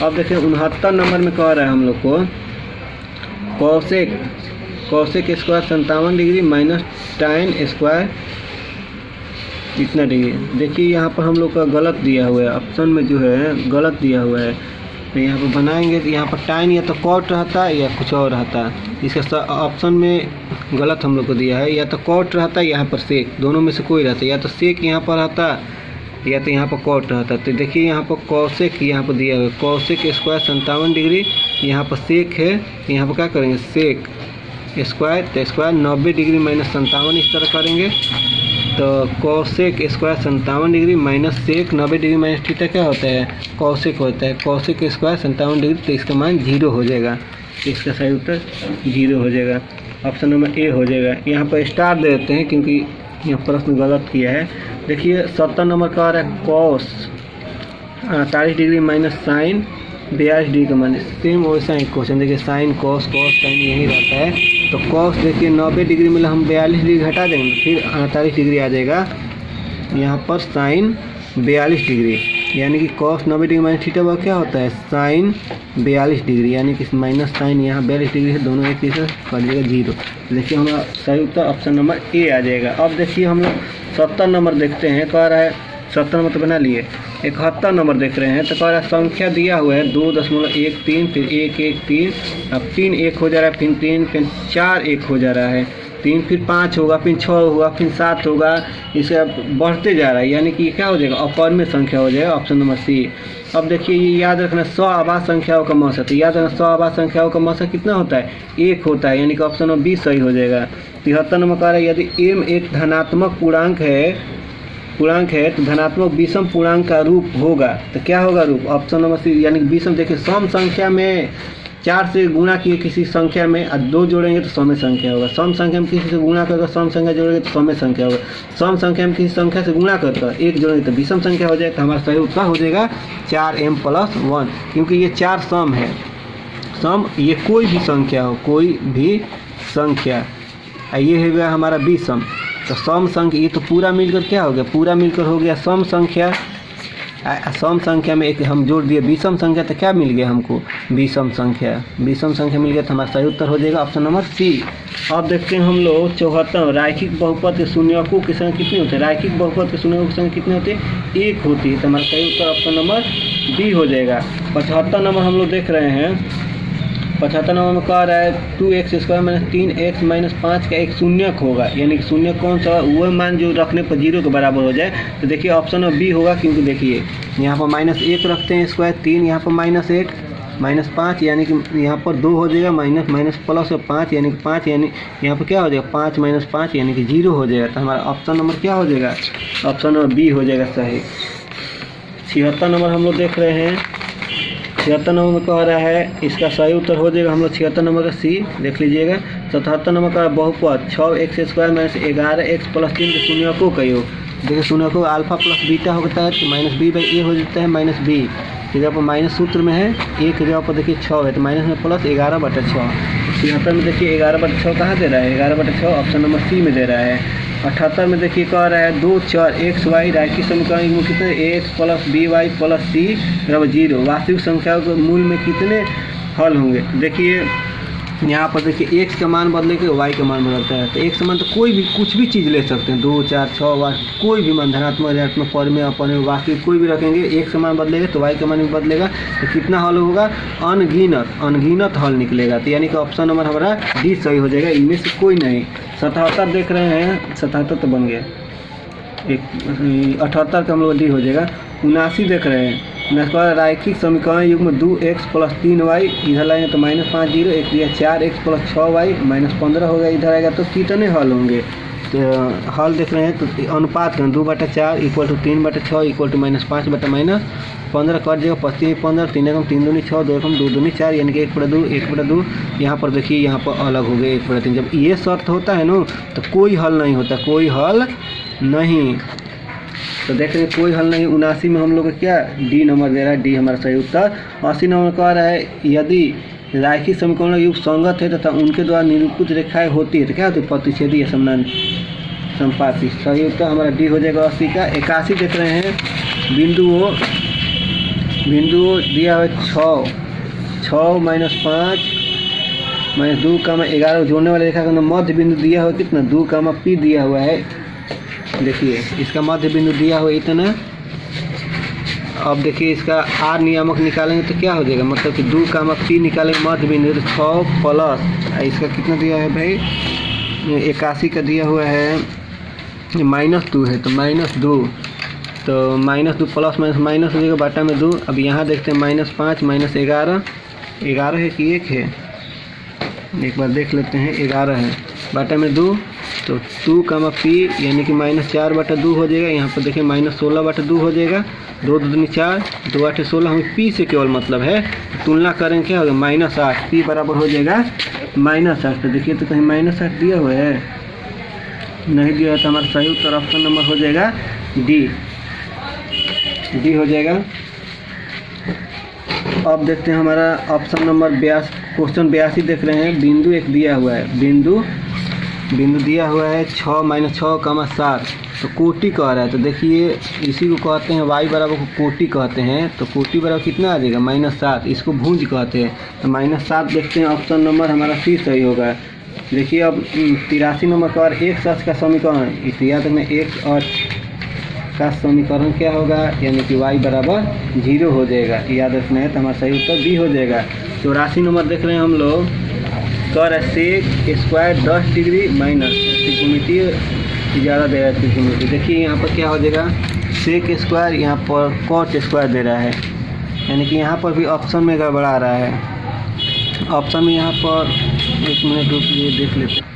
अब देखिए 69 नंबर में कह रहा है हम लोग को cosec square 57 degree minus tan square कितना डिग्री। देखिए यहाँ पर हम लोग का गलत दिया हुआ है, ऑप्शन में जो है गलत दिया हुआ है, तो यहाँ पर बनाएंगे तो यहाँ पर tan या तो कॉट रहता है या कुछ और रहता है, इसका ऑप्शन में गलत हम लोग को दिया है, या तो कॉट रहता है यहाँ पर सेक, दोनों में से कोई रहता है, या तो सेक यहाँ पर रहता या तो यहाँ पर कॉट रहता। तो देखिए यहाँ पर कॉसेक यहाँ पर दिया हुआ है, कॉसेक स्क्वायर 57 डिग्री, यहाँ पर सेक है, यहाँ पर क्या करेंगे सेक स्क्वायर, तो स्क्वायर 90 डिग्री माइनस 57 इस तरह करेंगे, तो cosec square 57 degree minus sec 90 degree minus theta क्या होता है, कॉसेक होता है, कॉसेक स्क्वायर 57 डिग्री, तो इसका मान 0 हो जाएगा, इसका सही उत्तर 0 हो जाएगा, ऑप्शन नंबर ए हो जाएगा। यहाँ पर स्टार दे देते हैं क्योंकि यहाँ प्रश्न गलत किया है। देखिए 70 नंबर का आ रहा है cos 48 degree minus sine 42 degree का मान। सेम वैसा ही क्वेश्चन देखिए, साइन कॉस साइन यही रहता है। तो कॉस देखिए 90 डिग्री में हम 42 डिग्री घटा देंगे, फिर 48 डिग्री आ जाएगा यहाँ पर साइन 42 डिग्री, यानी कि कॉस 90 डिग्री माइनस थीटा वह क्या होता है साइन 42 डिग्री, यानी कि माइनस साइन यहाँ 42 डिग्री है, दोनों एक चीज़ कर जाएगा 0। देखिए हमारा सही उत्तर ऑप्शन नंबर ए आ जाएगा। अब देखिए हम लोग 70 नंबर देखते हैं। कह रहा है 70 नंबर तो बना लिए। 71 नंबर देख रहे हैं। तो कह रहा है संख्या दिया हुआ है 2.13, फिर 113, अब 3 1 हो जा रहा है, फिर 3 फिर 4 1 हो जा रहा है, 3 फिर 5 होगा, फिर 6 होगा, फिर 7 होगा, इसे अब बढ़ते जा रहा है, यानी कि क्या हो जाएगा अपवर्ग संख्या हो जाएगा, ऑप्शन नंबर सी। अब देखिए ये याद रखना 100 आभाज्य संख्याओं का मौसा, तो याद रखना 100 आभाज्य संख्याओं का मौसा कितना होता है 1 होता है, यानी कि ऑप्शन नंबर बी सही हो जाएगा। 73 नंबर कह रहा है यदि m एक धनात्मक पूर्णांक है तो धनात्मक विषम पूर्णांक का रूप होगा, तो क्या होगा रूप, ऑप्शन नंबर सी, यानी कि विषम। देखिए सम संख्या में 4 से गुणा किए किसी संख्या में और 2 जोड़ेंगे तो सम संख्या होगा। सम संख्या में किसी से गुणा करके सम संख्या जोड़ेंगे तो सम संख्या होगा। सम संख्या में किसी संख्या से गुणा करके 1 जोड़ेंगे तो विषम संख्या हो जाएगा। तो हमारा सही उत्तर हो जाएगा 4m+1, क्योंकि ये 4 सम है। सम ये कोई भी संख्या हो, कोई भी संख्या, ये हो गया हमारा विषम। तो सम संख्या ये तो पूरा मिलकर क्या हो गया, पूरा मिलकर हो गया सम संख्या। सम संख्या में एक हम जोड़ दिए विषम संख्या, तो क्या मिल गया हमको विषम संख्या। विषम संख्या मिल गया तो हमारा सही उत्तर हो जाएगा ऑप्शन नंबर सी। अब देखते हैं हम लोग 74 रैखिक बहुपद के शून्यकों की संख्या कितनी होती है। रैखिक बहुपद के शून्यकों की संख्या कितनी होती है 1 होती है, तो हमारा सही उत्तर ऑप्शन नंबर बी हो जाएगा। 75 नंबर हम लोग देख रहे हैं। 75 नंबर में कह रहा है 2x² - 3x - 5 का एक शून्यक होगा, यानी कि शून्यक कौन सा है, वह मान जो रखने पर 0 के बराबर हो जाए। तो देखिए ऑप्शन में बी होगा, क्योंकि देखिए यहाँ पर -1 रखते हैं स्क्वायर, 3 यहाँ पर -8 -5, यानी कि यहाँ पर 2 हो जाएगा, माइनस प्लस 5 यानी कि 5, यानी यहाँ पर क्या हो जाएगा 5 - 5 यानी कि 0 हो जाएगा। तो हमारा ऑप्शन नंबर क्या हो जाएगा, ऑप्शन नंबर बी हो जाएगा सही। 76 नंबर हम लोग देख रहे हैं। 76 नंबर में कह रहा है इसका सही उत्तर हो जाएगा हम लोग 76 नंबर का सी, देख लीजिएगा। 77 नंबर का बहुपद 6x² - 11x + 3 के शून्यकों का योग। देखिए शून्यकों अल्फा प्लस बीटा होता है, तो -b/a हो जाता है -b की जगह पर माइनस सूत्र में है, a की जगह पर देखिए 6 है, तो माइनस में प्लस 11/6। 76 में देखिए 11/6 कहाँ दे रहा है, 11/6 ऑप्शन नंबर सी में दे रहा है। 78 में देखिए कह रहा है 2 4 x y रैखिक समीकरण में कितने ax + by + c = 0, वास्तविक संख्याओं के मूल में कितने हल होंगे। देखिए यहाँ पर देखिए x का मान बदले के y का मान बदलता है, तो x का मान तो कोई भी कुछ भी चीज़ ले सकते हैं, 2 4 6 कोई भी मान, धनात्मक ऋणात्मक पद में अपन में वास्तविक कोई भी रखेंगे, x का मान बदलेगा तो y का मान भी बदलेगा, तो कितना हल होगा अनगिनत हल निकलेगा। तो यानी कि ऑप्शन नंबर हमारा डी सही हो जाएगा, इनमें से कोई नहीं। 77 देख रहे हैं, 77 तो बन गया, 78 का हम लोग डी हो जाएगा। 79 देख रहे हैं, रैखिक समीकरण युग्म 2x + 3y, इधर लाएंगे तो -5 0, एक दिया 4x + 6y -15 होगा, इधर आएगा तो कितने हल होंगे। तो हल देख रहे हैं तो अनुपात करें 2/4 = 3/6 = -5/- 15 कट जाएगा, 25 15, 3 एकम 3 दूनी 6, 2 एकम 2 दूनी 4, यानी कि 1/2 1/2। यहाँ पर देखिए यहाँ पर अलग हो गए 1/3। जब ये शर्त होता है ना तो कोई हल नहीं होता, कोई हल नहीं। तो देख रहे हैं कोई हल नहीं। 79 में हम लोग का क्या डी नंबर दे रहा है, डी हमारा सही उत्तर। 80 नंबर कह रहा है यदि रैखिक समीकरण युक्त संगत है तथा उनके द्वारा निरूपित रेखाएं होती है तो क्या होती है प्रतिच्छेदी या समानुपाती। सही उत्तर हमारा डी हो जाएगा 80 का। 81 देख रहे हैं, बिंदु दिया हुआ 6 - 5 - 2, 11 जोड़ने वाले रेखा का मध्य बिंदु दिया हुआ कितना 2, p दिया हुआ है। देखिए इसका मध्य बिंदु दिया हुआ इतना। अब देखिए इसका आर नियामक निकालेंगे तो क्या हो जाएगा, मतलब कि 2, p निकालेंगे मध्य बिंदु तो 6 प्लस इसका कितना दिया है भाई 81 का दिया हुआ है -2 है, तो -2, तो -2 प्लस माइनस हो जाएगा बाटा में 2। अब यहाँ देखते हैं -5 - 11 है कि 1 है, एक बार देख लेते हैं, 11 है बाटा में 2, तो 2, p यानी कि -4/2 हो जाएगा। यहाँ पर देखिए -16/2 हो जाएगा, 2 दूनी 4, 2 8 16, हमें p से केवल मतलब है, तुलना करेंगे क्या होगा -8, p बराबर हो जाएगा -8। तो देखिए तो कहीं -8 दिया हुआ है, नहीं दिया है, तो हमारा सही उत्तर ऑप्शन नंबर हो जाएगा डी हो जाएगा। अब देखते हैं हमारा ऑप्शन नंबर 82, क्वेश्चन 82 देख रहे हैं। बिंदु एक दिया हुआ है, बिंदु दिया हुआ है 6 - 6, 7, तो कोटि कह रहा है। तो देखिए इसी को कहते हैं y बराबर को कोटि कहते हैं। तो कोटि बराबर कितना आ जाएगा -7, इसको भुज कहते हैं। तो -7 देखते हैं, ऑप्शन नंबर हमारा सी सही होगा। देखिए अब 83 नंबर का x अक्ष का समीकरण, इसे याद रखना, x अक्ष का समीकरण क्या होगा, यानी कि y बराबर 0 हो जाएगा। याद रखना है, तो हमारा सही उत्तर बी हो जाएगा। 84 नंबर देख रहे हैं हम लोग, कह रहा है सेक स्क्वायर 10 डिग्री माइनस त्रिकोणमिति ज़्यादा दे रहा है त्रिकोणमिति। देखिए यहाँ पर क्या हो जाएगा, सेक स्क्वायर, यहाँ पर कॉट स्क्वायर दे रहा है, यानी कि यहाँ पर भी ऑप्शन में गड़बड़ा रहा है। ऑप्शन में यहाँ पर 1 मिनट रुकिए देख लेते हैं।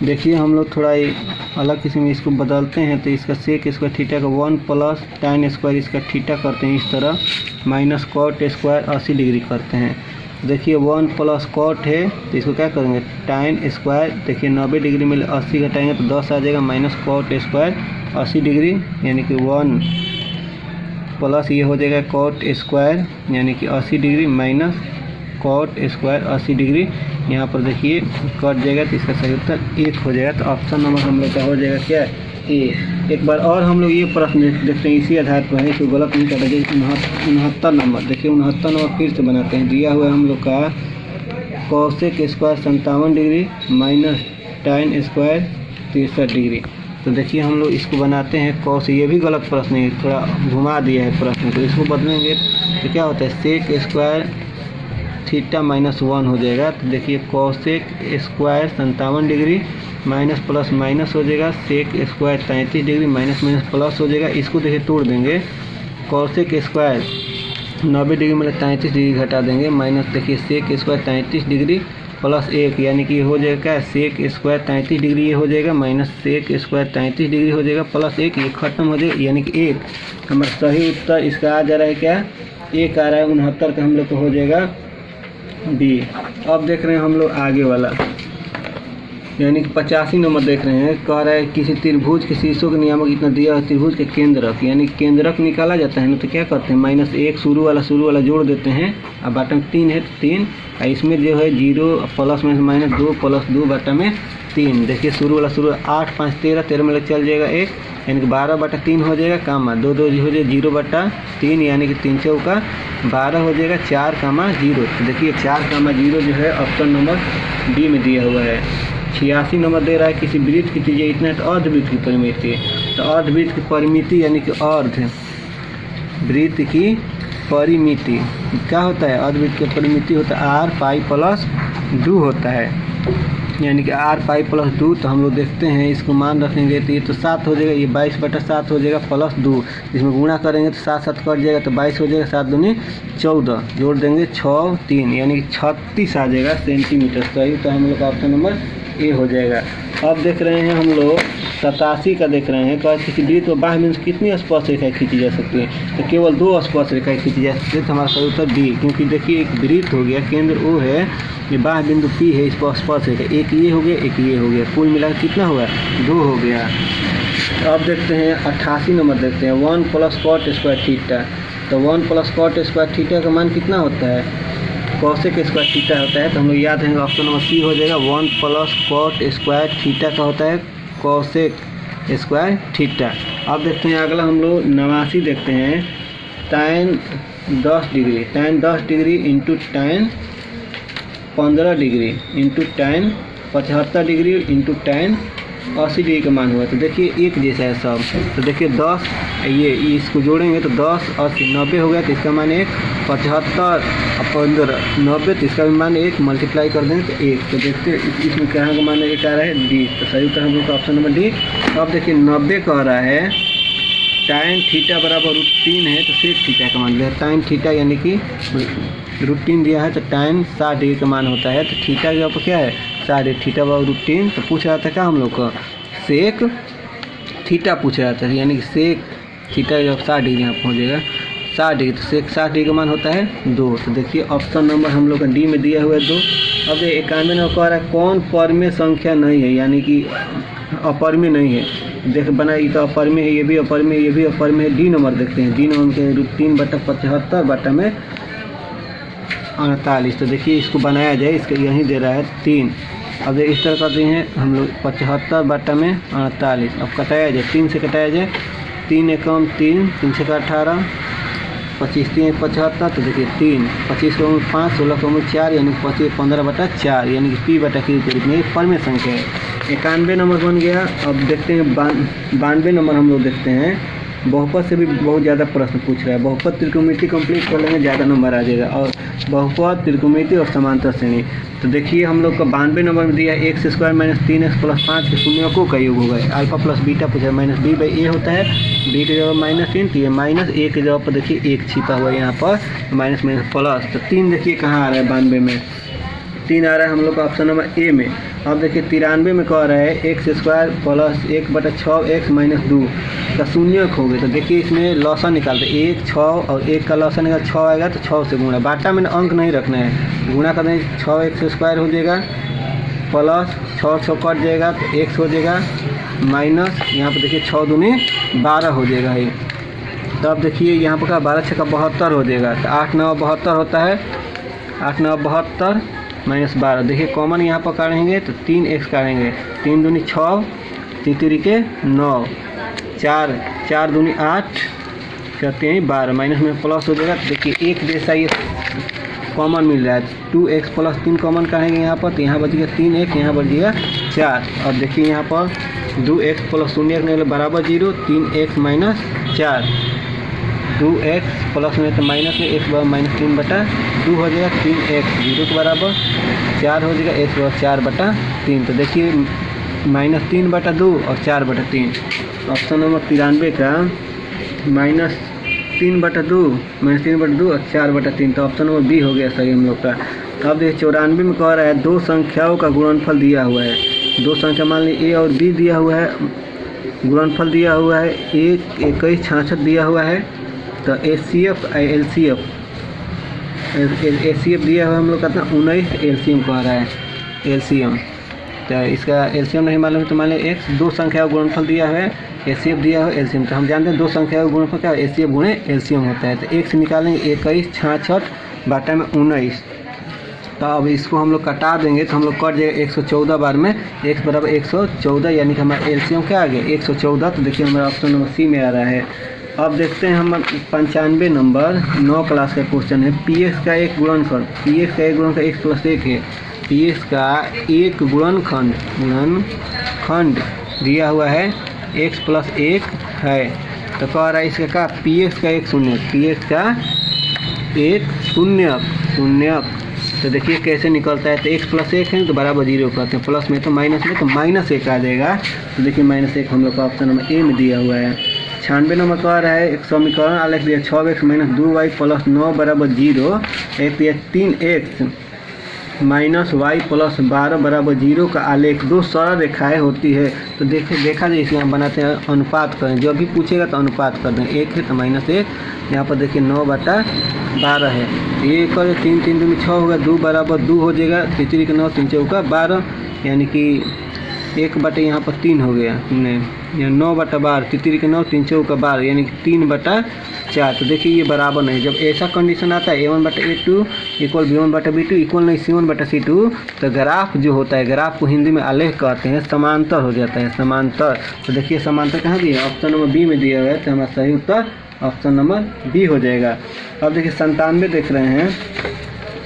देखिए हम लोग थोड़ा अलग किस्म में इसको बदलते हैं। तो इसका सेक स्क्वायर थीटा का 1 प्लस tan स्क्वायर इसका थीटा करते हैं इस तरह, माइनस कॉट स्क्वायर 80 डिग्री करते हैं। देखिए 1 प्लस कॉट है, तो इसको क्या करेंगे tan स्क्वायर, देखिए 90 डिग्री में 80 घटाएंगे तो 10 आ जाएगा, माइनस कॉट स्क्वायर 80 डिग्री, यानी कि 1 प्लस ये हो जाएगा कॉट स्क्वायर यानी कि 80 degree minus cot square 80 degree. यहाँ पर देखिए कट जाएगा, तो इसका सही उत्तर 1 हो जाएगा। तो ऑप्शन नंबर हम लोग का हो जाएगा क्या, ए। एक बार और हम लोग ये प्रश्न देखते हैं, इसी आधार पर है, कोई गलत नहीं कर रहे। 69 नंबर देखिए, 69 नंबर फिर से बनाते हैं। दिया हुआ है हम लोग का cosec square 57 degree minus tan square 63 degree. तो देखिए हम लोग इसको बनाते हैं कॉस, ये भी गलत प्रश्न है, थोड़ा घुमा दिया है प्रश्न को। इसको बदलेंगे तो क्या होता है, सेक स्क्वायर थीटा -1 हो जाएगा। तो देखिए cosec square 57 degree minus plus minus हो जाएगा, sec square 33 degree minus plus हो जाएगा। इसको देखिए तोड़ देंगे, कॉसेक स्क्वायर 90 डिग्री में 33 डिग्री घटा देंगे, माइनस देखिए सेक स्क्वायर 33 डिग्री प्लस 1, यानी कि हो जाएगा क्या, सेक स्क्वायर 33 डिग्री ये हो जाएगा, माइनस सेक स्क्वायर 33 डिग्री हो जाएगा, प्लस 1 ये खत्म हो जाएगा, यानी कि 1। हमारा सही उत्तर इसका आ जा रहा है क्या, 1 आ रहा है। 69 का हम लोग को हो जाएगा बी। अब देख रहे हैं हम लोग आगे वाला, यानी कि 85 नंबर देख रहे हैं। कह रहा है किसी त्रिभुज के शीर्षों के नियामक इतना दिया है, त्रिभुज के केंद्रक, यानी केंद्रक निकाला जाता है ना, तो क्या करते हैं, -1 शुरू वाला जोड़ देते हैं। अब बटा में 3 है तो 3, और इसमें जो है 0 प्लस माइनस 2 + 2 बटा में 3। देखिए शुरू 8 5 13, 13 में चल जाएगा 1, यानी कि 12/3 हो जाएगा, कामा 2 2 हो जाएगा 0/3, यानी कि 3 चौका 12 हो जाएगा, 4,0। तो देखिए 4,0 जो है ऑप्शन नंबर डी में दिया हुआ है। 86 नंबर दे रहा है किसी वृत्त की त्रिज्या इतना है तो अर्धवृत्त की परिमिति। तो अर्धवृत्त की परिमिति यानी कि अर्धवृत्त की परिमिति क्या होता है, अर्धवृत्त की परिमिति होता है r पाई प्लस 2 होता है, यानी कि r पाई प्लस 2। तो हम लोग देखते हैं इसको मान रखेंगे तो ये तो 7 हो जाएगा, ये 22/7 हो जाएगा प्लस 2, इसमें गुणा करेंगे तो 7 7 कट जाएगा तो 22 हो जाएगा, 7 दूनी 14, जोड़ देंगे 6 3, यानी कि 36 आ जाएगा सेंटीमीटर। सही तो हम लोग का ऑप्शन नंबर ए हो जाएगा। अब देख रहे हैं हम लोग 87 का देख रहे हैं, कह किसी वृत्त व बाह्य बिंदु कितनी स्पर्श रेखाएं खींची जा सकती है, तो केवल 2 स्पर्श रेखाएं खींची जा सकती है। तो हमारा सही उत्तर डी, क्योंकि देखिए एक वृत्त हो गया, केंद्र ओ है, ये बाह्य बिंदु पी है, इस पर स्पर्श रेखा एक ये हो गया एक ये हो गया, कुल मिलाकर कितना हुआ 2 हो गया। अब देखते हैं 88 नंबर देखते हैं, 1 + cot स्क्वायर थीटा। तो 1 + cot स्क्वायर थीटा का मान कितना होता है, कॉसेक स्क्वायर थीटा होता है। तो हम लोग याद रहेंगे ऑप्शन नंबर सी हो जाएगा। 1 + cot स्क्वायर थीटा का होता है कॉसेक स्क्वायर थीटा। अब देखते हैं अगला हम लोग 89 देखते हैं, tan 10 degree, tan 10 degree into tan 15 degree into tan 75 degree into tan 80 degree का मान हुआ। तो देखिए एक जैसा है सब। तो देखिए 10 ये इसको जोड़ेंगे तो 10 80 90 हो गया, तो इसका मान 1, 75 और 15 90, तो इसका भी मान 1, मल्टीप्लाई कर देंगे तो 1। तो देखते इसमें क्या का मान 1 आ रहा है डी। तो सही उत्तर हम लोग का ऑप्शन नंबर डी। अब देखिए 90 कह रहा है tan थीटा बराबर √3 है, तो सेक थीटा का मान लिया, tan थीटा यानी कि √3 दिया है, तो tan 60 डिग्री का मान होता है। तो थीटा के ऊपर क्या है 60, थीटा बराबर √3। तो पूछ रहा था क्या हम लोग का, सेक थीटा पूछ रहा था, यानी कि सेक थीटा जब 60 डिग्री यहाँ पहुँच जाएगा 60 डिग्री, तो सेक 60 डिग्री का मान होता है 2। तो देखिए ऑप्शन नंबर हम लोग का डी में दिया हुआ है 2। अब 91 में कह रहा है कौन परमेय संख्या नहीं है, यानी कि अपरमेय नहीं है। देख बना ये तो अपरमेय है, ये भी अपरमेय है, ये भी अपरमेय है। डी नंबर देखते हैं, डी नंबर के √3/75 बटा में 48। तो देखिए इसको बनाया जाए, इसका यहीं दे रहा है 3। अब इस तरह करते हैं हम लोग 75 बटा में 48। अब कटाया जाए, 3 से कटाया जाए, 3 एकम 3, 3 से 18, 25 3 75। तो देखिए 3, 25 का 5, 16 का 4 यानी 15 बटा 4 यानी कि p बटा q के रूप में एक परमेय संख्या है। 91 नंबर बन गया। अब देखते हैं 92 नंबर हम लोग देखते हैं। बहुपद से भी बहुत ज़्यादा प्रश्न पूछ रहा है। बहुपद त्रिकोणमिति कंप्लीट कर लेंगे, ज़्यादा नंबर आ जाएगा। और बहुपद त्रिकोणमिति और समांतर श्रेणी, तो देखिए हम लोग का 92 नंबर में दिया x² - 3x + 5 के शून्यकों का योग होगा। अल्फा प्लस बीटा पूछा, -b/a होता है, b की जगह -3, तो ये -a की जगह पर देखिए 1 छिपा हुआ है यहाँ पर, माइनस प्लस। तो 3 देखिए कहाँ आ रहा है 92 में, 3 आ रहा है हम लोग का ऑप्शन नंबर ए में। अब देखिए 93 में कह रहा है x² + 1/6x - 2 का शून्यक हो गया। तो देखिए इसमें लॉसा निकालते, 1 6 और 1 का लॉसा निकाल 6 आएगा, तो 6 से गुणा, बाटा में अंक नहीं रखना है, गुणा कर दें 6x² हो जाएगा, प्लस 6 6 कट जाएगा तो x हो जाएगा, माइनस यहाँ पर देखिए 6 दूनी 12 हो जाएगा ये। तो अब देखिए यहाँ पर का 12 6 का 72 हो जाएगा। तो 8 9 72 होता है, 8 9 72 -12। देखिए कॉमन यहाँ पर काटेंगे तो 3x काटेंगे, 3 दूनी 6, 3 3 9, 4 4 दूनी 8 करते हैं 12, माइनस में प्लस हो जाएगा। तो देखिए एक जैसा ये कॉमन मिल रहा है, 2x + 3 कॉमन काटेंगे यहाँ पर, तो यहाँ बच गया 3x, यहाँ बच गया 4। अब देखिए यहाँ पर 2x + 0 निकले बराबर 0, 3x - 4, 2x प्लस में तो माइनस में x - 3 बटा 2 हो जाएगा, 3x 0 के बराबर, 4 हो जाएगा, x 4 बटा 3। तो देखिए -3 बटा 2 और 4 बटा 3। ऑप्शन नंबर 93 का -3 बटा 2 और 4 बटा 3। तो ऑप्शन नंबर बी हो गया सही हम लोग का। अब देखिए 94 में कह रहा है 2 संख्याओं का गुणनफल दिया हुआ है। 2 संख्या मान लीजिए a और b दिया हुआ है, गुणनफल दिया हुआ है 1 21 66 दिया हुआ है। तो HCF दिया हुआ है हम लोग कहते हैं 19, LCM कह रहा है LCM। तो इसका LCM नहीं मालूम है तो मान लीजिए x 2 संख्या का गुणनफल दिया है, HCF दिया है LCM। तो हम जानते हैं 2 संख्या का गुणनफल क्या है, HCF गुणे LCM होता है। तो x निकालेंगे 21 66 बटा में 19। तो अब इसको हम लोग कटा देंगे तो हम लोग कट जाएगा 114 बार में, x बराबर 114 यानी कि हमारा LCM क्या आ गया 114। तो देखिए हमारा ऑप्शन नंबर सी में आ रहा है। अब देखते हैं हम 95 नंबर 9 क्लास का क्वेश्चन है। px का एक गुणनखंड, px का एक गुणनखंड x + 1 है, px का एक गुणनखंड दिया हुआ है x + 1 है। तो कह रहा है इसका क्या, px का एक शून्यक, px का एक शून्यक। तो देखिए कैसे निकलता है, तो x + 1 है तो बराबर 0 करते हैं, प्लस में तो माइनस में तो -1 आ जाएगा। तो देखिए -1 हम लोग का ऑप्शन नंबर ए में दिया हुआ है। 96 नंबर कह रहा है एक समीकरण आलेख दिया 6x - 2y + 9 बराबर 0, एक दिया 3x - y + 12 बराबर 0 का आलेख 2 सरल रेखाएं होती है। तो देखा जाए इसमें हम बनाते हैं अनुपात करें, जब भी पूछेगा तो अनुपात कर दें, 1 है तो -1, यहाँ पर देखिए 9/12 है, ये कर 3 3 दूनी 6 होगा, 2 बराबर 2 हो जाएगा, 3 के 9 3 चौका 12 यानी कि 1 बटे यहाँ पर 3 हो गया, 9/12, 3 के 9 3 चौका 12 यानी कि 3/4। तो देखिए ये बराबर नहीं, जब ऐसा कंडीशन आता है a1/a2 = b1/b2 इक्वल नहीं c1/c2, तो ग्राफ जो होता है, ग्राफ को हिंदी में आलेख कहते हैं, समांतर हो जाता है, समांतर। तो देखिए समांतर कहाँ दिया, ऑप्शन नंबर बी में दिया हुआ है। तो हमारा सही उत्तर ऑप्शन नंबर बी हो जाएगा। अब देखिए 97 देख रहे हैं।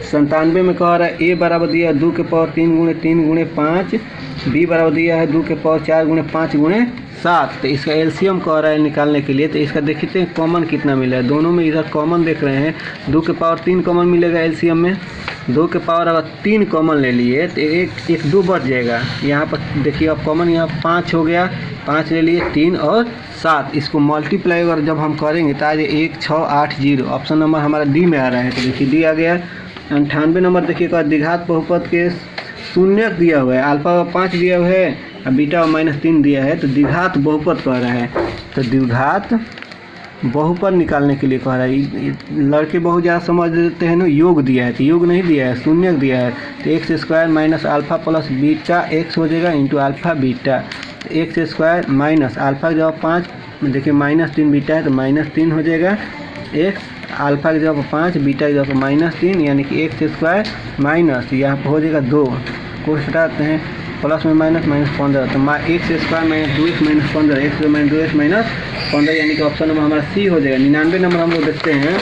97 में कह रहा है a बराबर दिया है 2 के पावर 3 × 3 × 5, b बराबर दिया है 2 के पावर 4 × 5 × 7। तो इसका एलसीएम कह रहा है निकालने के लिए। तो इसका देखते हैं कॉमन कितना मिला है, दोनों में इधर कॉमन देख रहे हैं, 2 के पावर 3 कॉमन मिलेगा एलसीएम में, 2 के पावर अगर 3 कॉमन ले लिए तो एक 2 बच जाएगा। यहाँ पर देखिए अब कॉमन यहाँ 5 हो गया, 5 ले लिए, 3 और 7, इसको मल्टीप्लाई अगर जब हम करेंगे तो आज 1 6 8 0, ऑप्शन नंबर हमारा डी में आ रहा है। तो देखिए डी आ गया। 98 नंबर देखिएगा द्विघात बहुपद के शून्यक दिया हुआ है, अल्फा 5 दिया हुआ है और बीटा -3 दिया है, तो द्विघात बहुपद कह रहा है। तो द्विघात बहुपद निकालने के लिए कह रहा है, लड़के बहुत ज़्यादा समझ देते हैं ना, योग दिया है, तो योग नहीं दिया है, शून्यक दिया है। तो x² - अल्फा + बीटा x हो जाएगा into alpha beta, x² - alpha जब 5 देखिए -3 बीटा है तो -3 हो जाएगा, x अल्फा की जगह पर 5, बीटा की जगह पर -3, यानी कि x² माइनस यहाँ पर हो जाएगा 2 को हटाते हैं, प्लस में माइनस -15, तो x² - 2x - 15, x² - 2x - 15, यानी कि ऑप्शन नंबर हमारा सी हो जाएगा। 99 नंबर हम लोग देखते हैं।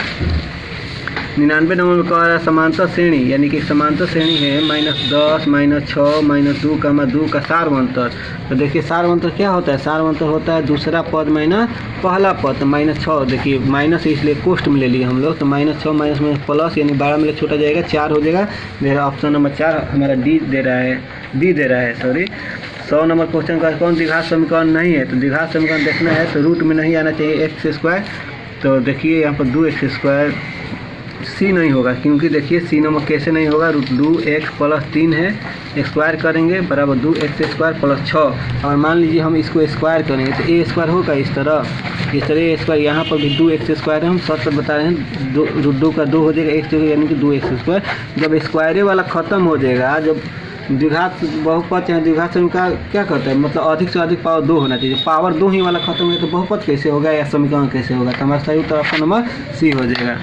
99 नंबर में कह रहा है समांतर श्रेणी, यानी कि समांतर श्रेणी है -10, -6, -2, 2 का सार्वंतर। तो देखिए सार्वंतर क्या होता है, सार्वंतर होता है दूसरा पद माइनस पहला पद। तो -6 देखिए माइनस इसलिए कोष्ट में ले लिए हम लोग, तो -6 माइनस में प्लस, यानी 12 में छोटा जाएगा 4 हो जाएगा। मेरा ऑप्शन नंबर 4 हमारा डी दे रहा है सॉरी। 100 नंबर क्वेश्चन का कौन द्विघात समीकरण नहीं है, तो द्विघात समीकरण देखना है तो रूट में नहीं आना चाहिए x²। तो देखिए यहाँ पर 2x², सी नहीं होगा, क्योंकि देखिए सी नंबर कैसे नहीं होगा, √2x + 3 है, स्क्वायर करेंगे बराबर 2x² + 6। और मान लीजिए हम इसको स्क्वायर करेंगे तो a² होगा इस तरह a², यहाँ पर भी 2x² है, हम सच बता रहे हैं, √2 का 2 हो जाएगा, x यानी कि 2x²। जब स्क्वायरे वाला ख़त्म हो जाएगा, जब द्विघात बहुपद चाहे द्विघात समीकरण क्या करता है, मतलब अधिक से अधिक पावर 2 होना चाहिए, पावर 2 ही वाला खत्म हो तो बहुपद कैसे होगा या समीकरण कैसे होगा, तो हमारा सही उत्तर ऑप्शन नंबर सी हो जाएगा।